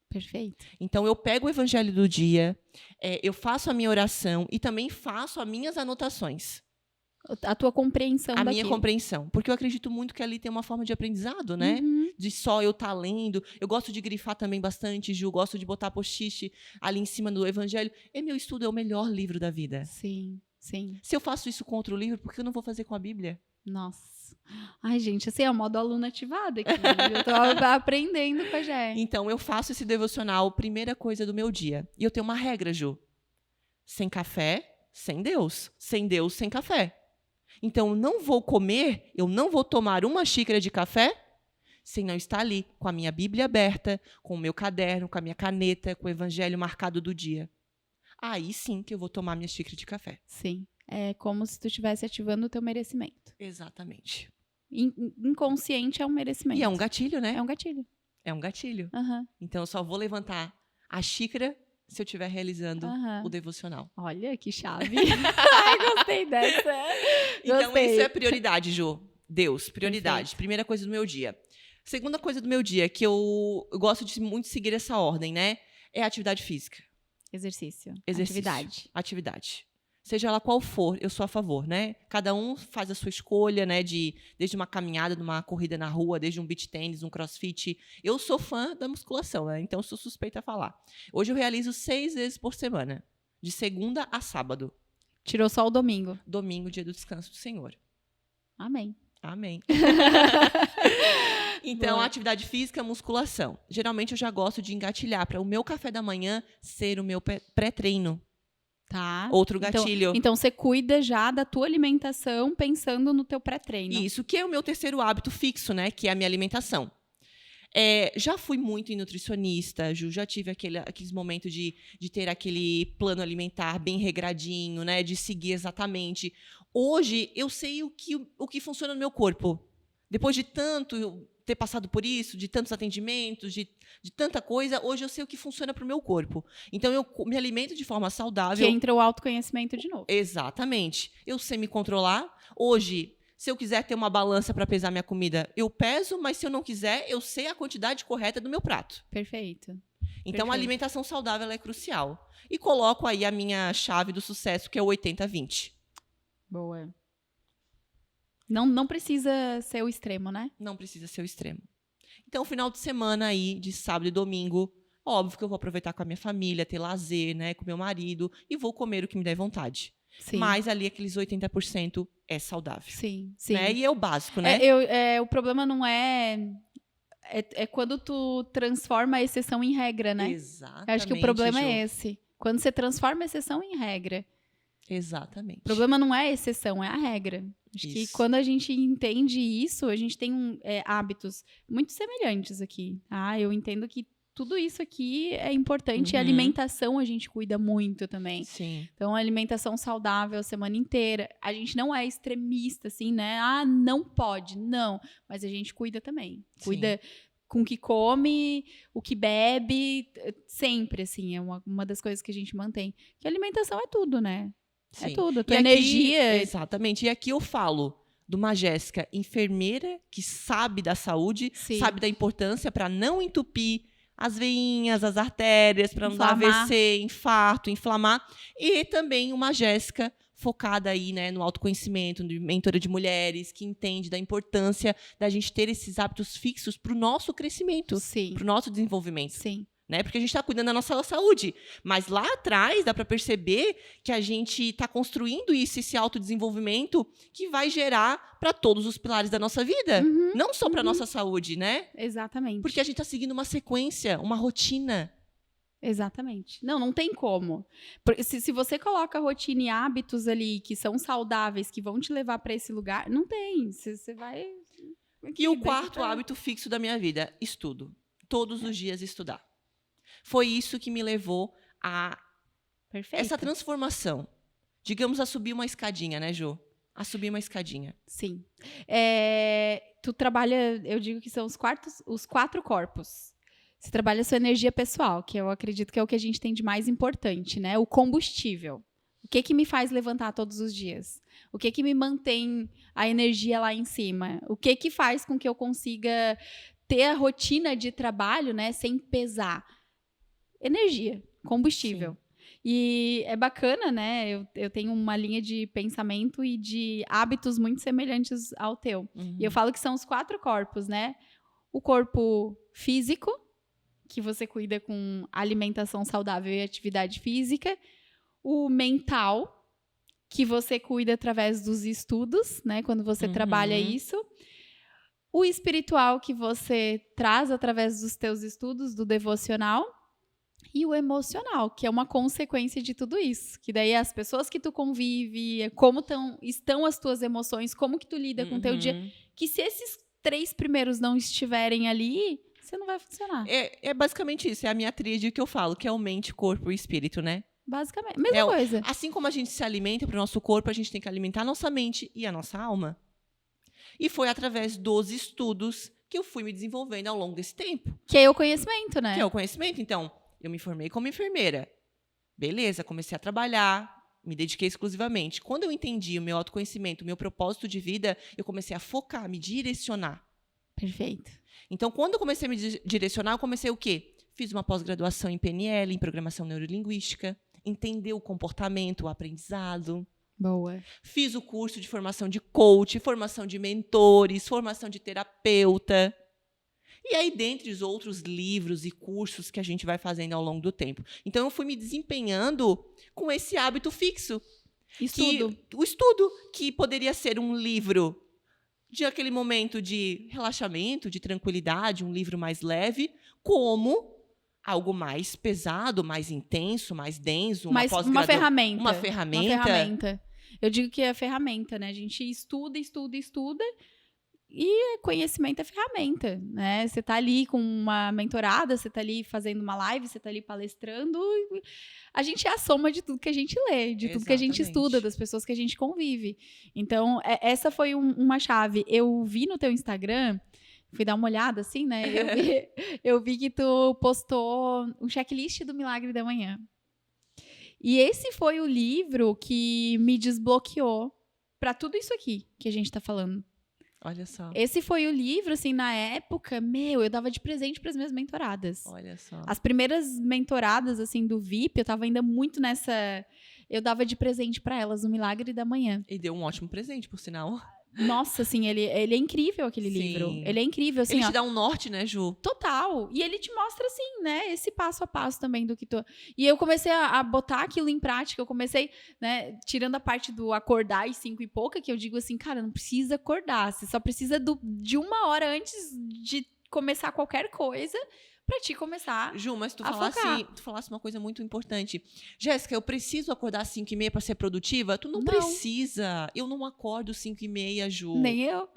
Perfeito. Então, eu pego o Evangelho do dia, eu faço a minha oração e também faço as minhas anotações. A tua compreensão daquilo. A minha compreensão. Porque eu acredito muito que ali tem uma forma de aprendizado, né? De só eu estar lendo. Eu gosto de grifar também bastante, Ju. Gosto de botar post-it ali em cima do Evangelho. Meu estudo é o melhor livro da vida. Sim, sim. Se eu faço isso com outro livro, por que eu não vou fazer com a Bíblia? Nossa. Ai, gente, assim, é o modo aluna ativado aqui. Eu tô aprendendo com a Gé. Então, eu faço esse devocional, primeira coisa do meu dia. E eu tenho uma regra, Ju. Sem café, sem Deus. Sem Deus, sem café. Então, eu não vou comer, eu não vou tomar uma xícara de café sem não estar ali, com a minha Bíblia aberta, com o meu caderno, com a minha caneta, com o Evangelho marcado do dia. Aí sim que eu vou tomar minha xícara de café. Sim. É como se tu estivesse ativando o teu merecimento. Exatamente. Inconsciente é um merecimento. E é um gatilho, né? É um gatilho. É um gatilho. Uhum. Então, eu só vou levantar a xícara se eu estiver realizando o devocional. Olha, que chave. Ai, gostei dessa. Então, isso é prioridade, Ju. Deus, prioridade. Perfeito. Primeira coisa do meu dia. Segunda coisa do meu dia, que eu gosto de muito seguir essa ordem, né? É a atividade física. Exercício. Atividade. Seja ela qual for, eu sou a favor, né? Cada um faz a sua escolha, né? Desde uma caminhada, de uma corrida na rua, desde um beach tennis, um crossfit. Eu sou fã da musculação, né? Então, sou suspeita a falar. Hoje eu realizo 6 vezes por semana. De segunda a sábado. Tirou só o domingo. Domingo, dia do descanso do Senhor. Amém. Amém. Então, Boa. atividade física, musculação. Geralmente, eu já gosto de engatilhar para o meu café da manhã ser o meu pré-treino. Tá. Outro gatilho. Então você cuida já da tua alimentação pensando no teu pré-treino. Isso, que é o meu terceiro hábito fixo, né? Que é a minha alimentação. Já fui muito em nutricionista, Ju, já tive aqueles momentos de ter aquele plano alimentar bem regradinho, né? De seguir exatamente. Hoje, eu sei o que funciona no meu corpo. Depois de tanto ter passado por isso, de tantos atendimentos, de tanta coisa, hoje eu sei o que funciona para o meu corpo. Então, eu me alimento de forma saudável. Que entra o autoconhecimento de novo. Exatamente. Eu sei me controlar. Hoje, se eu quiser ter uma balança para pesar minha comida, eu peso, mas se eu não quiser, eu sei a quantidade correta do meu prato. Perfeito. Então, Perfeito. a alimentação saudável ela é crucial. E coloco aí a minha chave do sucesso, que é o 80-20. Boa. Não precisa ser o extremo, né? Não precisa ser o extremo. Então, final de semana aí, de sábado e domingo, óbvio que eu vou aproveitar com a minha família, ter lazer, né, com meu marido, e vou comer o que me der vontade. Sim. Mas ali, aqueles 80% é saudável. Sim, sim. Né? E é o básico, né? O problema não é quando tu transforma a exceção em regra, né? Exatamente. Eu acho que o problema Ju. é esse. Quando você transforma a exceção em regra. Exatamente. O problema não é a exceção, é a regra. Acho que Isso. quando a gente entende isso, a gente tem hábitos muito semelhantes aqui. Eu entendo que tudo isso aqui é importante. E a Uhum. alimentação a gente cuida muito também. Sim. Então, alimentação saudável a semana inteira. A gente não é extremista, assim, né? Não pode. Não. Mas a gente cuida também. Cuida com o que come, o que bebe. Sempre, assim. É uma das coisas que a gente mantém. Que a alimentação é tudo, né? Sim. É tudo. A tua E aqui- energia... Exatamente. E aqui eu falo de uma Jéssica enfermeira que sabe da saúde, Sim. sabe da importância para não entupir as veinhas, as artérias, para não dar Inflamar. AVC, infarto, inflamar. E também uma Jéssica focada aí, né, no autoconhecimento, mentora de mulheres, que entende da importância da gente ter esses hábitos fixos para o nosso crescimento, Sim. para o nosso desenvolvimento. Sim. Né? Porque a gente está cuidando da nossa saúde. Mas lá atrás dá para perceber que a gente está construindo esse autodesenvolvimento que vai gerar para todos os pilares da nossa vida. Uhum. Não só para a nossa saúde, né? Exatamente. Porque a gente está seguindo uma sequência, uma rotina. Exatamente. Não tem como. Porque se você coloca rotina e hábitos ali que são saudáveis, que vão te levar para esse lugar, não tem. Você vai... E o quarto hábito fixo da minha vida, estudo. Todos os dias estudar. Foi isso que me levou a Perfeito. essa transformação. Digamos, a subir uma escadinha, né, Jô? A subir uma escadinha. Sim. Tu trabalha, eu digo que são os 4 corpos. Você trabalha a sua energia pessoal, que eu acredito que é o que a gente tem de mais importante, né? O combustível. O que me faz levantar todos os dias? O que me mantém a energia lá em cima? O que faz com que eu consiga ter a rotina de trabalho, né, sem pesar? Energia, combustível. Sim. E é bacana, né? Eu tenho uma linha de pensamento e de hábitos muito semelhantes ao teu. Uhum. E eu falo que são os 4 corpos, né? O corpo físico, que você cuida com alimentação saudável e atividade física. O mental, que você cuida através dos estudos, né? Quando você trabalha isso. O espiritual, que você traz através dos teus estudos, do devocional. E o emocional, que é uma consequência de tudo isso. Que daí as pessoas que tu convive, como estão as tuas emoções, como que tu lida com o teu dia. Que se esses 3 primeiros não estiverem ali, você não vai funcionar. É basicamente isso, é a minha tríade que eu falo, que é o mente, corpo e espírito, né? Basicamente, mesma coisa. Assim como a gente se alimenta para o nosso corpo, a gente tem que alimentar a nossa mente e a nossa alma. E foi através dos estudos que eu fui me desenvolvendo ao longo desse tempo. Que é o conhecimento, né? Que é o conhecimento. Então, eu me formei como enfermeira. Beleza, comecei a trabalhar, me dediquei exclusivamente. Quando eu entendi o meu autoconhecimento, o meu propósito de vida, eu comecei a focar, me direcionar. Perfeito. Então, quando eu comecei a me direcionar, eu comecei o quê? Fiz uma pós-graduação em PNL, em Programação Neurolinguística, entender o comportamento, o aprendizado. Boa. Fiz o curso de formação de coach, formação de mentores, formação de terapeuta. E aí, dentre os outros livros e cursos que a gente vai fazendo ao longo do tempo. Então, eu fui me desempenhando com esse hábito fixo. Estudo. O estudo, que poderia ser um livro de aquele momento de relaxamento, de tranquilidade, um livro mais leve, como algo mais pesado, mais intenso, mais denso, Mas uma ferramenta. Uma ferramenta. Uma ferramenta. Eu digo que é ferramenta, né? A gente estuda e conhecimento é ferramenta, né? Você tá ali com uma mentorada, você tá ali fazendo uma live, você tá ali palestrando. A gente é a soma de tudo que a gente lê, de tudo que a gente estuda, das pessoas que a gente convive. Então, essa foi uma chave. Eu vi no teu Instagram, fui dar uma olhada, assim, né? Eu vi que tu postou um checklist do Milagre da Manhã. E esse foi o livro que me desbloqueou para tudo isso aqui que a gente tá falando. Olha só. Esse foi o livro, assim, na época, eu dava de presente para as minhas mentoradas. Olha só. As primeiras mentoradas, assim, do VIP, eu tava ainda muito nessa... Eu dava de presente para elas o Milagre da Manhã. E deu um ótimo presente, por sinal. Nossa, assim, ele é incrível, aquele livro. Ele é incrível, assim, ele te dá um norte, né, Ju? Total. E ele te mostra, assim, né, esse passo a passo também do que tu... E eu comecei a botar aquilo em prática. Eu comecei, né, tirando a parte do acordar às 5 e pouca, que eu digo assim, cara, não precisa acordar. Você só precisa de 1 hora antes de começar qualquer coisa pra te começar. Ju, mas tu falasse uma coisa muito importante. Jéssica, eu preciso acordar às 5h30 pra ser produtiva? Tu não precisa. Eu não acordo 5h30, Ju. Nem eu.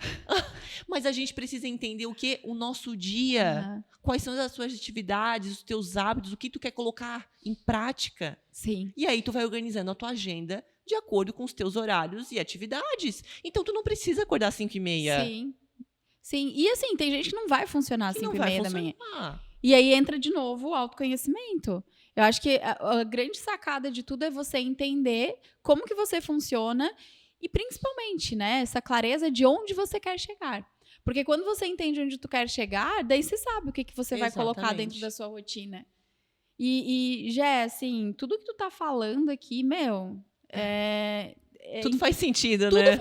Mas a gente precisa entender o nosso dia. Quais são as suas atividades, os teus hábitos, o que tu quer colocar em prática. Sim. E aí tu vai organizando a tua agenda de acordo com os teus horários e atividades. Então tu não precisa acordar às 5h30. Sim. Sim. E assim, tem gente que não vai funcionar às 5h30 da manhã. E aí entra de novo o autoconhecimento. Eu acho que a grande sacada de tudo é você entender como que você funciona e principalmente, né, essa clareza de onde você quer chegar. Porque quando você entende onde tu quer chegar, daí você sabe o que você vai colocar dentro da sua rotina. E já, assim, tudo que tu tá falando aqui, tudo faz sentido, né?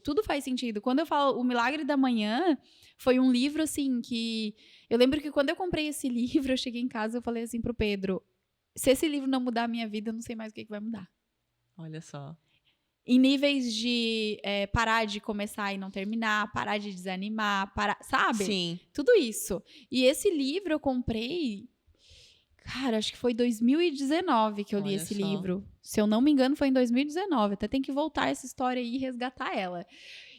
Tudo faz sentido. Quando eu falo O Milagre da Manhã, foi um livro, assim, que... Eu lembro que quando eu comprei esse livro, eu cheguei em casa e eu falei assim pro Pedro, se esse livro não mudar a minha vida, eu não sei mais o que vai mudar. Olha só. Em níveis de parar de começar e não terminar, parar de desanimar, sabe? Sim. Tudo isso. E esse livro eu comprei... Cara, acho que foi 2019 que eu li esse livro. Se eu não me engano, foi em 2019. Até tem que voltar essa história aí e resgatar ela.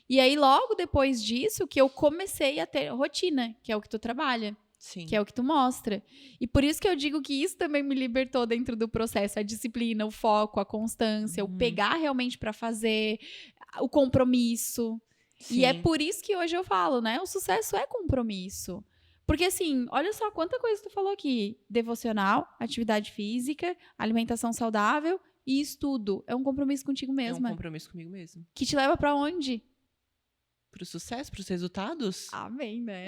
E aí, logo depois disso, que eu comecei a ter rotina, que é o que tu trabalha. Sim. Que é o que tu mostra. E por isso que eu digo que isso também me libertou dentro do processo. A disciplina, o foco, a constância, o pegar realmente pra fazer, o compromisso. Sim. E é por isso que hoje eu falo, né? O sucesso é compromisso. Porque, assim, olha só quanta coisa tu falou aqui. Devocional, atividade física, alimentação saudável e estudo. É um compromisso contigo mesma. É um compromisso comigo mesmo. Que te leva pra onde? Pro sucesso, pros resultados. Amém, né?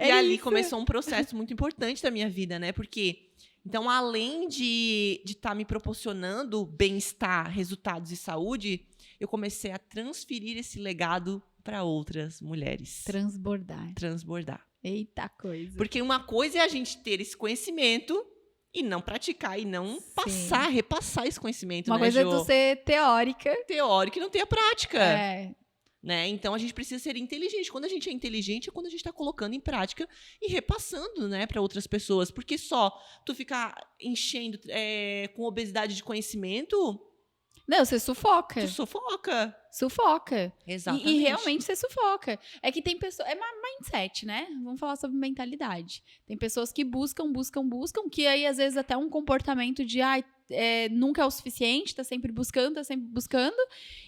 E ali começou um processo muito importante da minha vida, né? Porque, então, além de estar me proporcionando bem-estar, resultados e saúde, eu comecei a transferir esse legado para outras mulheres. Transbordar. Eita coisa. Porque uma coisa é a gente ter esse conhecimento e não praticar, e não repassar esse conhecimento, Uma coisa é tu ser teórica. Teórica e não ter a prática. É. Né? Então, a gente precisa ser inteligente. Quando a gente é inteligente, é quando a gente está colocando em prática e repassando, né, para outras pessoas. Porque só tu ficar enchendo com obesidade de conhecimento... Não, você sufoca. Tu sufoca. Sufoca. Exatamente. E realmente você sufoca. É que tem pessoas... É mindset, né? Vamos falar sobre mentalidade. Tem pessoas que buscam, que aí, às vezes, até um comportamento de... nunca é o suficiente, tá sempre buscando,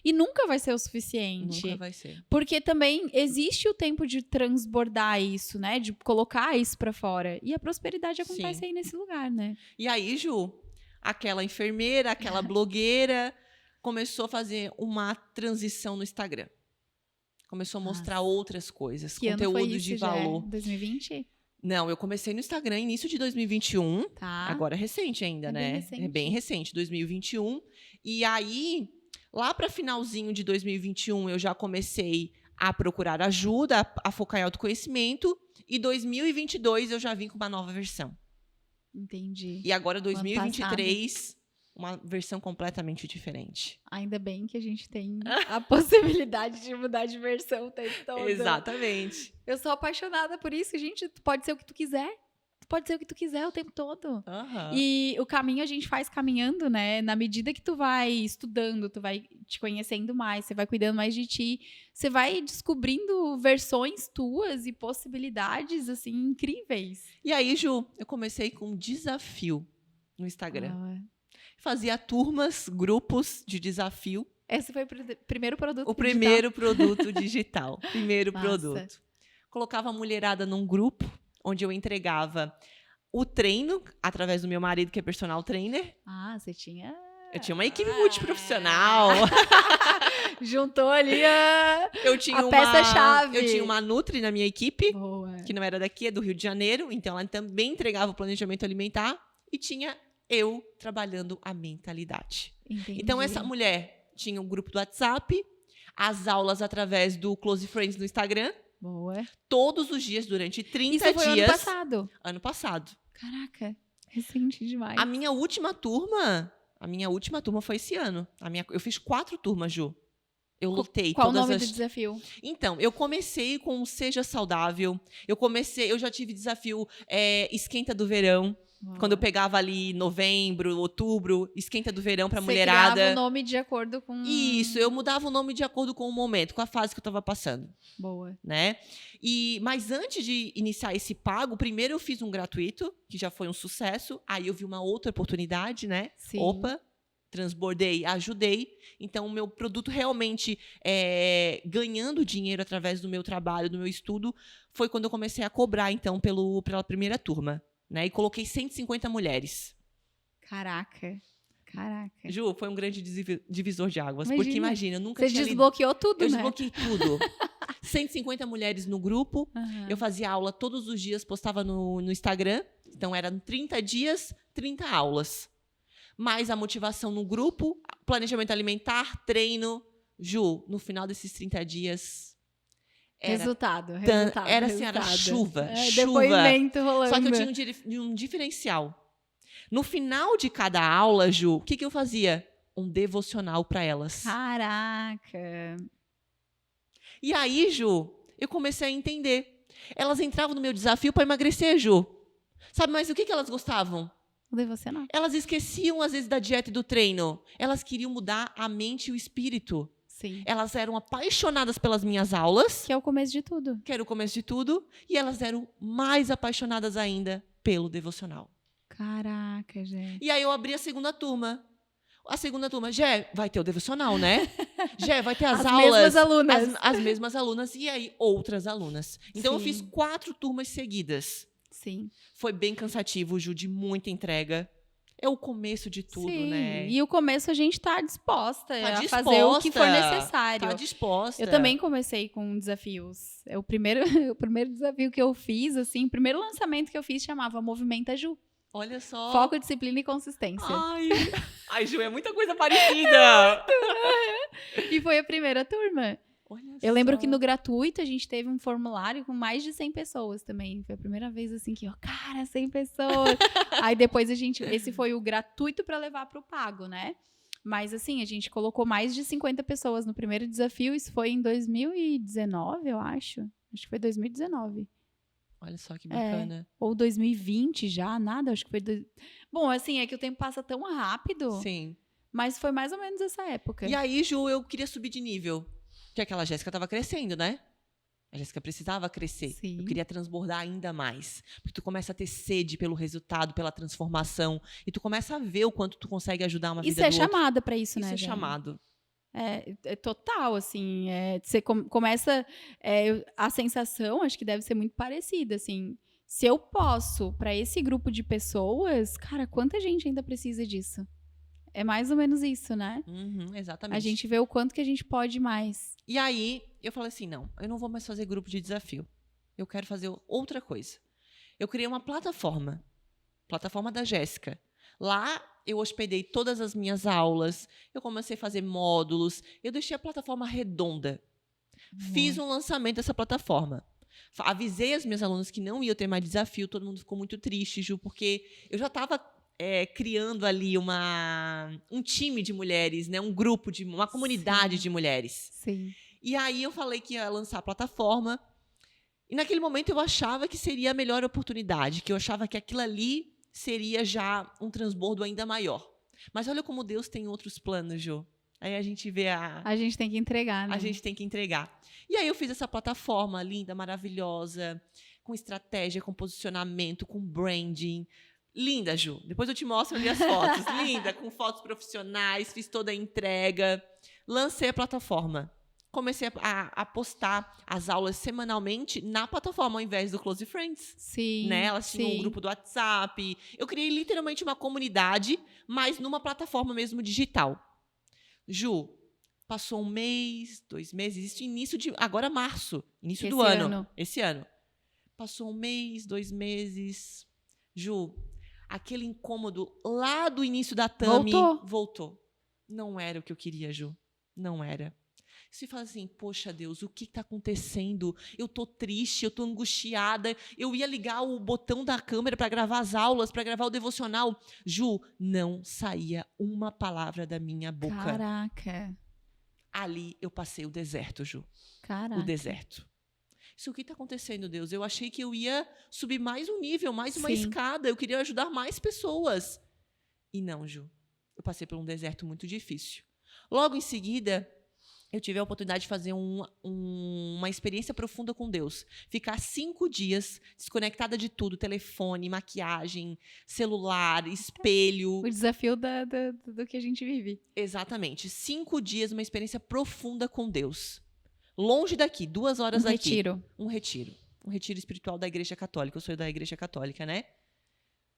e nunca vai ser o suficiente. Nunca vai ser. Porque também existe o tempo de transbordar isso, né? De colocar isso pra fora. E a prosperidade acontece aí nesse lugar, né? E aí, Ju, aquela enfermeira, aquela blogueira... começou a fazer uma transição no Instagram. Começou a mostrar outras coisas, conteúdo de valor. 2020? Não, eu comecei no Instagram início de 2021. Tá. Agora é recente ainda, né? Bem recente. É bem recente, 2021. E aí, lá para finalzinho de 2021, eu já comecei a procurar ajuda, a focar em autoconhecimento. E 2022 eu já vim com uma nova versão. Entendi. E agora 2023... uma versão completamente diferente. Ainda bem que a gente tem a possibilidade de mudar de versão o tempo todo. Exatamente. Eu sou apaixonada por isso, gente. Tu pode ser o que tu quiser. Tu pode ser o que tu quiser o tempo todo. Aham. E o caminho a gente faz caminhando, né? Na medida que tu vai estudando, tu vai te conhecendo mais, você vai cuidando mais de ti, você vai descobrindo versões tuas e possibilidades, assim, incríveis. E aí, Ju, eu comecei com um desafio no Instagram. Ah, Fazia turmas, grupos de desafio. esse foi o primeiro produto O digital. primeiro produto digital. Primeiro Massa. produto. Colocava a mulherada num grupo, onde eu entregava o treino, através do meu marido, que é personal trainer. Ah, você tinha... Eu tinha uma equipe multiprofissional. Juntou ali Eu tinha a peça-chave. Eu tinha uma Nutri na minha equipe, Boa. que não era daqui, é do Rio de Janeiro. Então, ela também entregava o planejamento alimentar. E tinha eu trabalhando a mentalidade. Entendi. Então, essa mulher tinha um grupo do WhatsApp, as aulas através do Close Friends no Instagram, Boa. todos os dias, durante 30 Isso foi dias. ano passado. Ano passado. Caraca, recente demais. A minha última turma foi esse ano. Eu fiz 4 turmas, Ju. Eu lutei Qual o todas nome as... do desafio? Então, eu comecei com o Seja Saudável. Eu já tive desafio Esquenta do Verão. Boa. Quando eu pegava ali novembro, outubro, Esquenta do Verão pra Você mulherada. criava o nome de acordo com... Isso, eu mudava o nome de acordo com o momento, com a fase que eu estava passando, Boa. né? Mas antes de iniciar esse pago, primeiro eu fiz um gratuito, que já foi um sucesso. Aí eu vi uma outra oportunidade, né? Sim. Opa, transbordei, ajudei. Então, o meu produto realmente ganhando dinheiro através do meu trabalho, do meu estudo, foi quando eu comecei a cobrar, então, pela primeira turma. Né? E coloquei 150 mulheres. Caraca. Ju, foi um grande divisor de águas. Imagina. Porque imagina, eu nunca Você tinha desbloqueou tudo, Eu né? desbloqueei tudo. 150 mulheres no grupo. Aham. Eu fazia aula todos os dias, postava no Instagram. Então, eram 30 dias, 30 aulas. Mais a motivação no grupo, planejamento alimentar, treino. Ju, no final desses 30 dias... Resultado. Era assim, era chuva. Depoimento rolando. Só que eu tinha um diferencial. No final de cada aula, Ju, o que eu fazia? Um devocional para elas. Caraca. E aí, Ju, eu comecei a entender. Elas entravam no meu desafio para emagrecer, Ju. Sabe, mas o que elas gostavam? O devocional. Elas esqueciam, às vezes, da dieta e do treino. Elas queriam mudar a mente e o espírito. Sim. Elas eram apaixonadas pelas minhas aulas, Que é o começo de tudo. que era o começo de tudo, e elas eram mais apaixonadas ainda pelo devocional. Caraca, gente. E aí eu abri a segunda turma. A segunda turma, Gé, vai ter o devocional, né? Gé, vai ter as aulas. Mesmas alunas. As mesmas alunas e aí outras alunas. Então, eu Sim. fiz 4 turmas seguidas. Sim. Foi bem cansativo, Ju, de muita entrega. É o começo de tudo, Sim. né? E o começo a gente tá disposta Tá a fazer o que for necessário. Tá disposta. Eu também comecei com desafios. O primeiro desafio que eu fiz, assim, o primeiro lançamento que eu fiz chamava Movimenta Ju. Olha só. Foco, disciplina e consistência. Ai, Ju, é muita coisa parecida. E foi a primeira turma. Olha Eu lembro só. que no gratuito a gente teve um formulário com mais de 100 pessoas também. Foi a primeira vez assim que, 100 pessoas. Aí depois esse foi o gratuito para levar para o pago, né? Mas assim, a gente colocou mais de 50 pessoas no primeiro desafio. Isso foi em 2019, eu acho. Acho que foi 2019. Olha só que bacana. Ou 2020 já, nada, acho que foi... Bom, assim, é que o tempo passa tão rápido. Sim. Mas foi mais ou menos essa época. E aí, Ju, eu queria subir de nível. Porque aquela Jéssica estava crescendo, né? A Jéssica precisava crescer. Sim. Eu queria transbordar ainda mais. Porque tu começa a ter sede pelo resultado, pela transformação. E tu começa a ver o quanto tu consegue ajudar uma vida Isso é do outro. chamada pra isso, né? Isso é Jé? chamado. É total, assim. Você começa... a sensação, acho que deve ser muito parecida, assim. Se eu posso, pra esse grupo de pessoas, cara, quanta gente ainda precisa disso? É mais ou menos isso, né? Uhum, exatamente. A gente vê o quanto que a gente pode mais. E aí, eu falei assim, não, eu não vou mais fazer grupo de desafio. Eu quero fazer outra coisa. Eu criei uma plataforma da Jéssica. Lá, eu hospedei todas as minhas aulas, eu comecei a fazer módulos, eu deixei a plataforma redonda. Fiz um lançamento dessa plataforma. Avisei as minhas alunas que não ia ter mais desafio, todo mundo ficou muito triste, Ju, porque eu já estava criando ali um time de mulheres, né? Um grupo, uma comunidade de mulheres. Sim. E aí eu falei que ia lançar a plataforma. E naquele momento eu achava que seria a melhor oportunidade, que eu achava que aquilo ali seria já um transbordo ainda maior. Mas olha como Deus tem outros planos, Jô. Aí a gente vê A gente tem que entregar, né? A gente tem que entregar. E aí eu fiz essa plataforma linda, maravilhosa, com estratégia, com posicionamento, com branding. Linda, Ju. Depois eu te mostro ali as fotos. Linda, com fotos profissionais, fiz toda a entrega. Lancei a plataforma. Comecei a postar as aulas semanalmente na plataforma, ao invés do Close Friends. Sim, Né? Elas tinham um grupo do WhatsApp. Eu criei literalmente uma comunidade, mas numa plataforma mesmo digital. Ju, passou 1 mês, 2 meses, isso início de... Agora março, início do ano. Esse ano. Passou 1 mês, 2 meses. Ju, aquele incômodo lá do início da Tami... Voltou. Não era o que eu queria, Ju. Não era. Você fala assim, poxa Deus, o que está acontecendo? Eu estou triste, eu estou angustiada. Eu ia ligar o botão da câmera para gravar as aulas, para gravar o devocional. Ju, não saía uma palavra da minha boca. Caraca. Ali eu passei o deserto, Ju. Caraca. O deserto. Isso, o que está acontecendo, Deus? Eu achei que eu ia subir mais um nível, mais uma escada. Eu queria ajudar mais pessoas. E não, Ju. Eu passei por um deserto muito difícil. Logo em seguida... eu tive a oportunidade de fazer uma experiência profunda com Deus. Ficar 5 dias desconectada de tudo. Telefone, maquiagem, celular, espelho. O desafio do que a gente vive. Exatamente. 5 dias, uma experiência profunda com Deus. Longe daqui, 2 horas daqui. Retiro. Um retiro. Um retiro espiritual da Igreja Católica. Eu sou da Igreja Católica, né?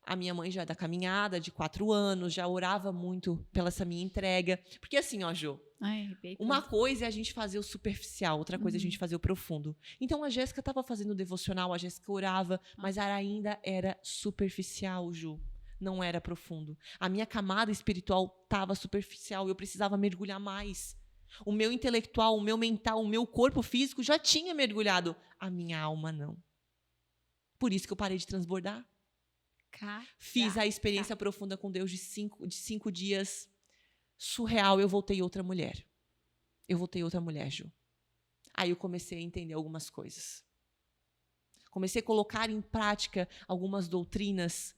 A minha mãe já é da caminhada, de 4 anos, já orava muito pela essa minha entrega. Porque assim, ó, Jô, uma coisa é a gente fazer o superficial, outra coisa é a gente fazer o profundo. Então, a Jéssica estava fazendo o devocional, a Jéssica orava, mas ainda era superficial, Ju. Não era profundo. A minha camada espiritual estava superficial, eu precisava mergulhar mais. O meu intelectual, o meu mental, o meu corpo físico já tinha mergulhado. A minha alma não. Por isso que eu parei de transbordar. Fiz a experiência profunda com Deus de 5 dias. Surreal, eu voltei outra mulher. Ju. Aí eu comecei a entender algumas coisas. Comecei a colocar em prática algumas doutrinas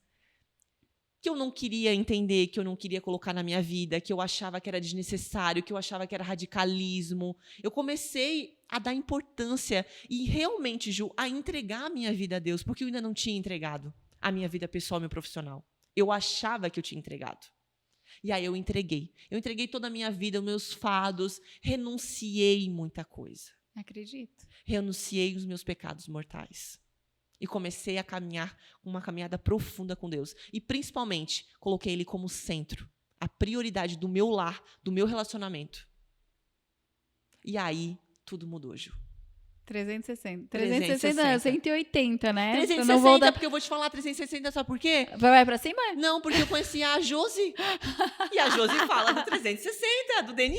que eu não queria entender, que eu não queria colocar na minha vida, que eu achava que era desnecessário, que eu achava que era radicalismo. Eu comecei a dar importância e realmente, Ju, a entregar a minha vida a Deus, porque eu ainda não tinha entregado a minha vida pessoal e meu profissional. Eu achava que eu tinha entregado. E aí eu entreguei. Eu entreguei toda a minha vida, os meus fados, renunciei muita coisa. Acredito. Renunciei os meus pecados mortais. E comecei a caminhar uma caminhada profunda com Deus. E, principalmente, coloquei Ele como centro. A prioridade do meu lar, do meu relacionamento. E aí, tudo mudou, Ju. 360. 360, 180, né? 360, porque eu vou te falar 360, sabe por quê? Vai pra cima? Não, porque eu conheci a Josi. E a Josi fala do 360, do DNA.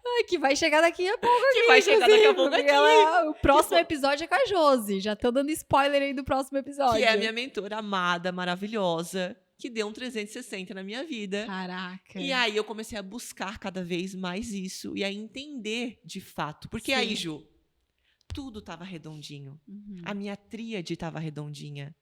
Ai, que vai chegar daqui a pouco aqui. Que vai chegar daqui a pouco aqui. O próximo episódio é com a Josi. Já tô dando spoiler aí do próximo episódio. Que é a minha mentora amada, maravilhosa, que deu um 360 na minha vida. Caraca. E aí eu comecei a buscar cada vez mais isso e a entender de fato. Porque aí, Ju, tudo estava redondinho. A minha tríade estava redondinha.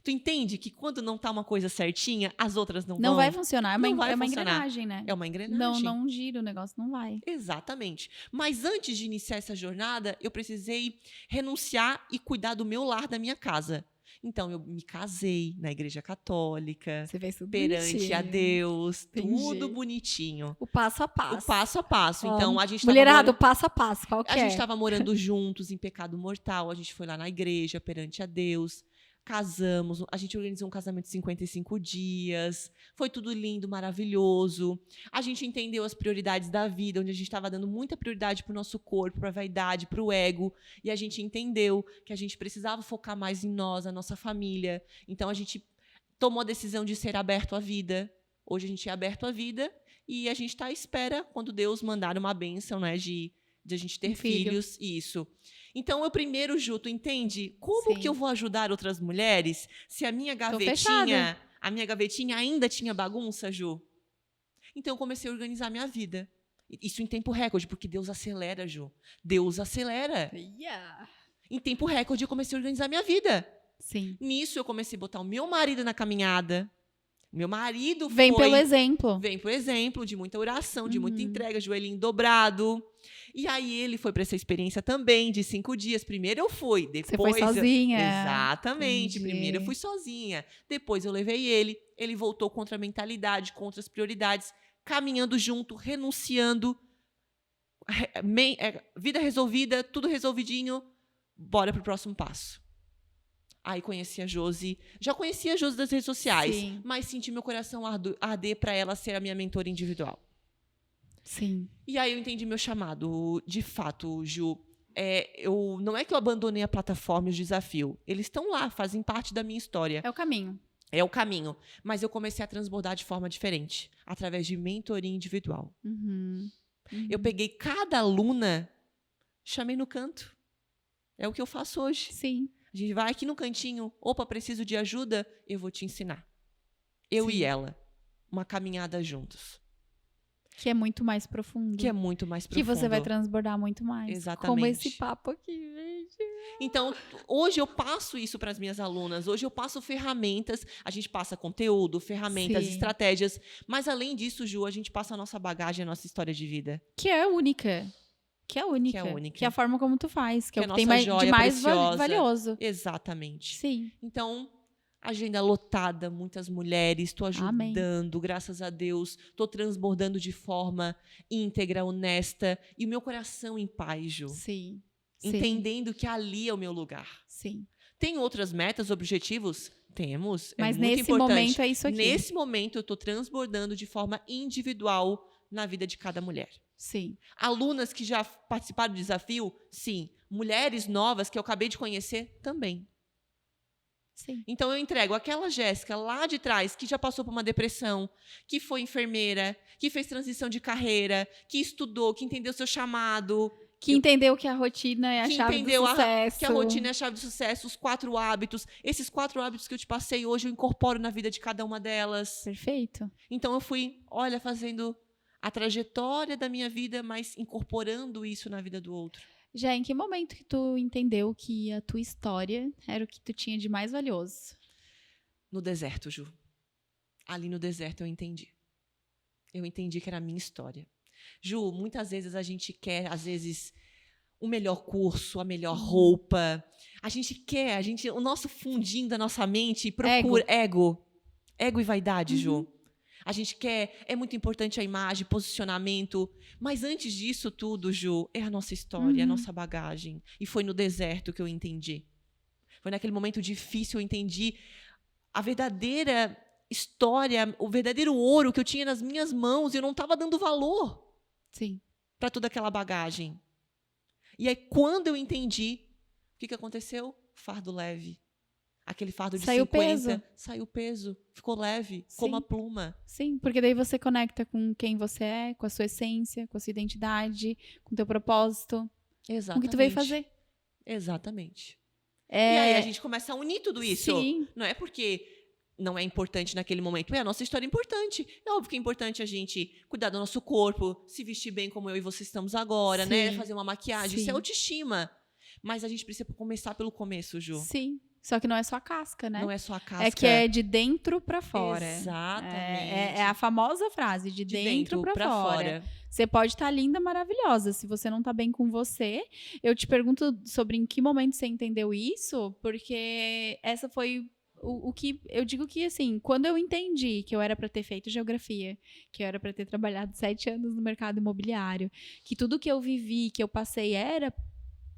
Tu entende que quando não tá uma coisa certinha, as outras não vão? Não vai funcionar. É uma funcionar. engrenagem, né? É uma engrenagem. Não gira, o negócio não vai. Exatamente. Mas antes de iniciar essa jornada, eu precisei renunciar e cuidar do meu lar, da minha casa. Então, eu me casei na Igreja Católica. Você fez tudo perante bonitinho. a Deus. Entendi. Tudo bonitinho. O passo a passo. O passo a passo. Então, a gente mulherada, o passo a passo. Qual que A é? gente estava morando juntos em pecado mortal. A gente foi lá na igreja, perante a Deus. Casamos. A gente organizou um casamento de 55 dias. Foi tudo lindo, maravilhoso. A gente entendeu as prioridades da vida, onde a gente estava dando muita prioridade para o nosso corpo, para a vaidade, para o ego. E a gente entendeu que a gente precisava focar mais em nós, na nossa família. Então, a gente tomou a decisão de ser aberto à vida. Hoje, a gente é aberto à vida e a gente está à espera quando Deus mandar uma bênção, né, de a gente ter filhos. Isso. Então, eu primeiro, Ju, tu entende? Como que eu vou ajudar outras mulheres se a minha gavetinha a minha gavetinha ainda tinha bagunça, Ju. Então, eu comecei a organizar minha vida. Isso em tempo recorde, porque Deus acelera, Ju. Deus acelera. Yeah. Em tempo recorde, eu comecei a organizar minha vida. Sim. Nisso, eu comecei a botar o meu marido na caminhada. Meu marido Vem pelo exemplo. Vem por exemplo, de muita oração, de muita entrega, joelhinho dobrado. E aí, ele foi para essa experiência também, de 5 dias. Primeiro eu fui, depois... Você foi sozinha. Exatamente. Entendi. Primeiro eu fui sozinha. Depois eu levei ele. Ele voltou contra a mentalidade, contra as prioridades, caminhando junto, renunciando. Vida resolvida, tudo resolvidinho. Bora pro próximo passo. Aí conheci a Josi. Já conhecia a Josi das redes sociais, Sim. mas senti meu coração arder para ela ser a minha mentora individual. Sim. E aí eu entendi meu chamado. De fato, Ju, não é que eu abandonei a plataforma e o desafio. Eles estão lá, fazem parte da minha história. É o caminho. É o caminho. Mas eu comecei a transbordar de forma diferente, através de mentoria individual. Eu peguei cada aluna, chamei no canto. É o que eu faço hoje. Sim. A gente vai aqui no cantinho. Opa, preciso de ajuda? Eu vou te ensinar. Eu Sim. e ela. Uma caminhada juntos. Que é muito mais profundo. Que é muito mais Que profundo. você vai transbordar muito mais. Exatamente. Como esse papo aqui, gente. Então, hoje eu passo isso para as minhas alunas. Hoje eu passo ferramentas. A gente passa conteúdo, ferramentas, Sim. estratégias. Mas, além disso, Ju, a gente passa a nossa bagagem, a nossa história de vida. Que é única. Que é única. Que é a forma como tu faz. Que é o que tem mais, de mais valioso. Exatamente. Sim. Então, agenda lotada, muitas mulheres. Estou ajudando, Amém. graças a Deus. Estou transbordando de forma íntegra, honesta. E o meu coração em paz, Ju. Sim. Entendendo que ali é o meu lugar. Sim. Tem outras metas, objetivos? Temos. Mas muito nesse importante. momento é isso aqui. Nesse momento, eu estou transbordando de forma individual na vida de cada mulher. Sim. Alunas que já participaram do desafio? Sim. Mulheres novas que eu acabei de conhecer? Também. Sim. Então, eu entrego aquela Jéssica lá de trás, que já passou por uma depressão, que foi enfermeira, que fez transição de carreira, que estudou, que entendeu seu chamado. Que entendeu que a rotina é a chave do sucesso. Que a rotina é a chave do sucesso, os 4 hábitos. Esses 4 hábitos que eu te passei hoje, eu incorporo na vida de cada uma delas. Perfeito. Então, eu fui, fazendo a trajetória da minha vida, mas incorporando isso na vida do outro. Já em que momento que tu entendeu que a tua história era o que tu tinha de mais valioso? No deserto, Ju. Ali no deserto eu entendi. Eu entendi que era a minha história. Ju, muitas vezes a gente quer, o melhor curso, a melhor roupa. A gente quer, o nosso fundinho da nossa mente procura ego e vaidade, Ju. A gente quer, é muito importante a imagem, posicionamento. Mas antes disso tudo, Ju, é a nossa história, a nossa bagagem. E foi no deserto que eu entendi. Foi naquele momento difícil eu entendi a verdadeira história, o verdadeiro ouro que eu tinha nas minhas mãos e eu não estava dando valor. Sim. Para toda aquela bagagem. E aí, quando eu entendi, o que aconteceu? Fardo leve. Aquele fardo de 50. Saiu peso. Ficou leve, como a pluma. Sim, porque daí você conecta com quem você é, com a sua essência, com a sua identidade, com o teu propósito. Exatamente. Com o que tu veio fazer. Exatamente. E aí a gente começa a unir tudo isso. Sim. Não é porque não é importante naquele momento. A nossa história é importante. É óbvio que é importante a gente cuidar do nosso corpo, se vestir bem como eu e você estamos agora, né? Fazer uma maquiagem. Isso é autoestima. Mas a gente precisa começar pelo começo, Ju. Sim. Só que não é só a casca, né? Não é só a casca. É que é de dentro pra fora. Exatamente. É a famosa frase, de dentro pra fora. Você pode estar linda, maravilhosa. Se você não tá bem com você, eu te pergunto sobre em que momento você entendeu isso, porque essa foi o que eu digo que, assim, quando eu entendi que eu era para ter feito geografia, que eu era para ter trabalhado 7 anos no mercado imobiliário, que tudo que eu vivi, que eu passei era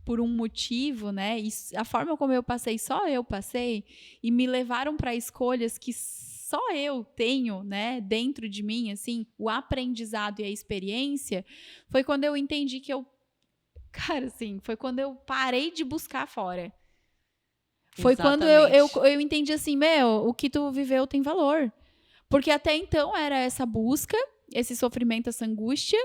por um motivo, né? E a forma como eu passei, só eu passei, e me levaram para escolhas que só eu tenho, né, dentro de mim, assim, o aprendizado e a experiência, foi quando eu entendi que cara, assim, foi quando eu parei de buscar fora. Foi quando eu entendi assim, o que tu viveu tem valor. Porque até então era essa busca, esse sofrimento, essa angústia.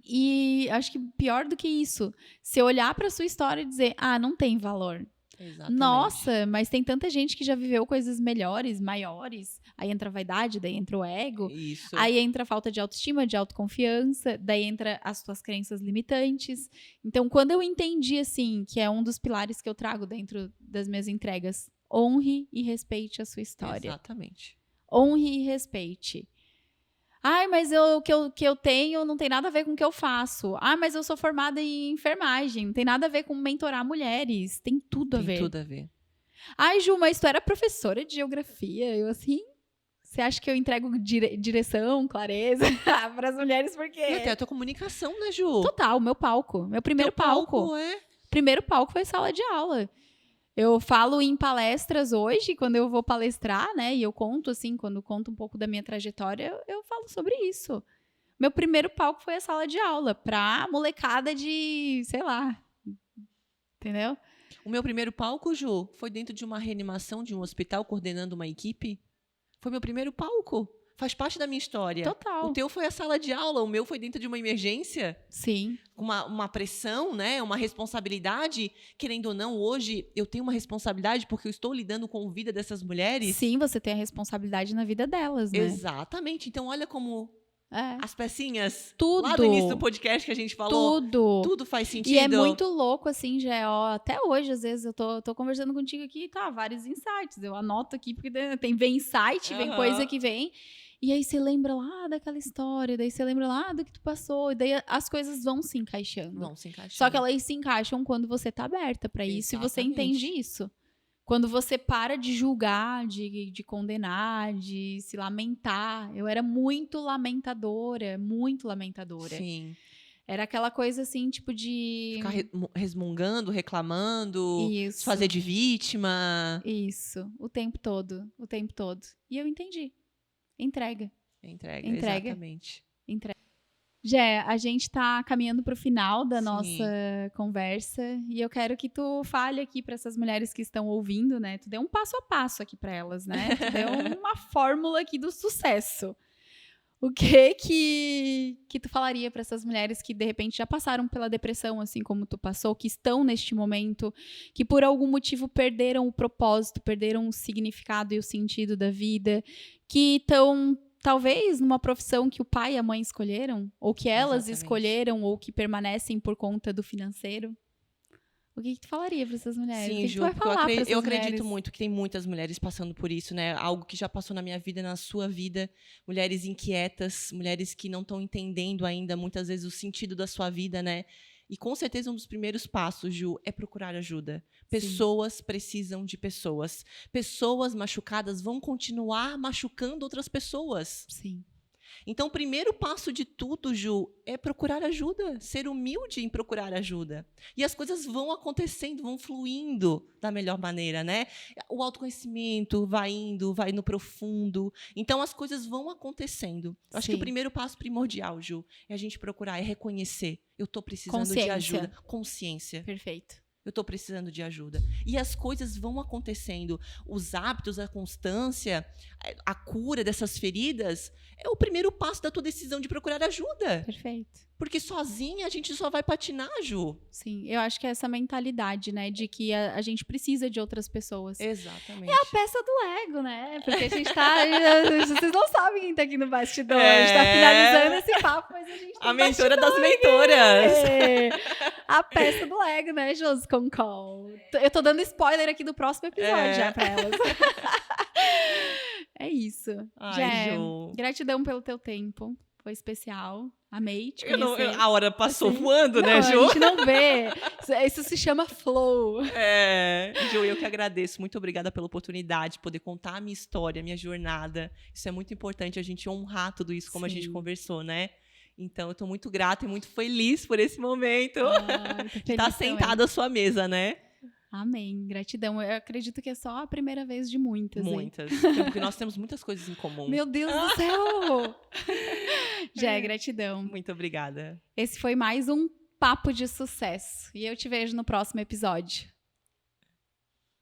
E acho que pior do que isso, se olhar para sua história e dizer, não tem valor. Exatamente. Nossa, mas tem tanta gente que já viveu coisas melhores, maiores. Aí entra a vaidade, daí entra o ego. Isso. Aí entra a falta de autoestima, de autoconfiança. Daí entra as tuas crenças limitantes. Então, quando eu entendi, assim, que é um dos pilares que eu trago dentro das minhas entregas, honre e respeite a sua história. Exatamente. Honre e respeite. Ai, mas o que eu tenho não tem nada a ver com o que eu faço. Ah, mas eu sou formada em enfermagem. Não tem nada a ver com mentorar mulheres. Tem tudo a ver. Tem tudo a ver. Ai, Ju, mas tu era professora de geografia. Eu assim, você acha que eu entrego direção, clareza para as mulheres? Porque E até a tua comunicação, né, Ju? total, meu palco. Meu primeiro Teu palco. é. Primeiro palco foi sala de aula. Eu falo em palestras hoje, quando eu vou palestrar, né? E eu conto, assim, quando eu conto um pouco da minha trajetória, eu falo sobre isso. Meu primeiro palco foi a sala de aula, pra molecada de, sei lá, entendeu? O meu primeiro palco, Ju, foi dentro de uma reanimação de um hospital, coordenando uma equipe. Foi meu primeiro palco. Faz parte da minha história. Total. O teu foi a sala de aula, o meu foi dentro de uma emergência. Sim. Uma pressão, né? Uma responsabilidade. Querendo ou não, hoje eu tenho uma responsabilidade porque eu estou lidando com a vida dessas mulheres. Sim, você tem a responsabilidade na vida delas, né? Exatamente. Então, olha como as pecinhas. Tudo. Lá do início do podcast que a gente falou. Tudo faz sentido. E é muito louco, assim, ó, até hoje, às vezes, eu tô conversando contigo aqui, tá, vários insights. Eu anoto aqui, porque vem insight, vem coisa que vem. E aí você lembra lá daquela história, daí você lembra lá do que tu passou, e daí as coisas vão se encaixando. Vão se encaixando. Só que elas se encaixam quando você tá aberta pra isso e você entende isso. Quando você para de julgar, de condenar, de se lamentar. Eu era muito lamentadora, muito lamentadora. Sim. Era aquela coisa assim, tipo de... Ficar resmungando, reclamando, Isso. se fazer de vítima. Isso, o tempo todo, o tempo todo. E eu entendi. Entrega. Entrega, exatamente. Entrega. Jé, a gente tá caminhando pro final da Sim. nossa conversa e eu quero que tu fale aqui para essas mulheres que estão ouvindo, né? Tu deu um passo a passo aqui para elas, né? Tu deu uma fórmula aqui do sucesso. O que tu falaria para essas mulheres que de repente já passaram pela depressão, assim como tu passou, que estão neste momento, que por algum motivo perderam o propósito, perderam o significado e o sentido da vida, que estão talvez numa profissão que o pai e a mãe escolheram, ou que elas escolheram, ou que permanecem por conta do financeiro? O que tu falaria para essas mulheres? Sim, o que Ju, tu vai falar para essas eu acredito mulheres? muito que tem muitas mulheres passando por isso, né? Algo que já passou na minha vida, na sua vida. Mulheres inquietas, mulheres que não estão entendendo ainda, muitas vezes, o sentido da sua vida, né? E com certeza um dos primeiros passos, Ju, é procurar ajuda. Pessoas precisam de pessoas. Pessoas machucadas vão continuar machucando outras pessoas. Sim. Então, o primeiro passo de tudo, Ju, é procurar ajuda, ser humilde em procurar ajuda. E as coisas vão acontecendo, vão fluindo da melhor maneira, né? O autoconhecimento vai indo, vai no profundo. Então, as coisas vão acontecendo. Eu acho que o primeiro passo primordial, Ju, é a gente procurar, é reconhecer. Eu estou precisando de ajuda. Consciência. Perfeito. Eu estou precisando de ajuda. E as coisas vão acontecendo. Os hábitos, a constância, a cura dessas feridas é o primeiro passo da tua decisão de procurar ajuda. Perfeito. Porque sozinha a gente só vai patinar, Ju. Sim, eu acho que é essa mentalidade, né, de que a gente precisa de outras pessoas. Exatamente. É a peça do ego, né? Porque a gente tá... Vocês não sabem quem tá aqui no bastidor. A gente tá finalizando esse papo, mas a gente tá a mentora das mentoras. A peça do ego, né, Josi Concol? Eu tô dando spoiler aqui do próximo episódio já pra elas. É isso. Ai, Ju. Gratidão pelo teu tempo. Foi especial. Amei te conhecer. A hora passou voando, não, né, Ju? A gente não vê. Isso se chama flow. Ju, eu que agradeço. Muito obrigada pela oportunidade de poder contar a minha história, a minha jornada. Isso é muito importante, a gente honrar tudo isso, como a gente conversou, né? Então, eu estou muito grata e muito feliz por esse momento. De estar sentada à sua mesa, né? Amém. Gratidão. Eu acredito que é só a primeira vez de muitas. Muitas. Porque nós temos muitas coisas em comum. Meu Deus do céu! Jé, gratidão. Muito obrigada. Esse foi mais um Papo de Sucesso. E eu te vejo no próximo episódio.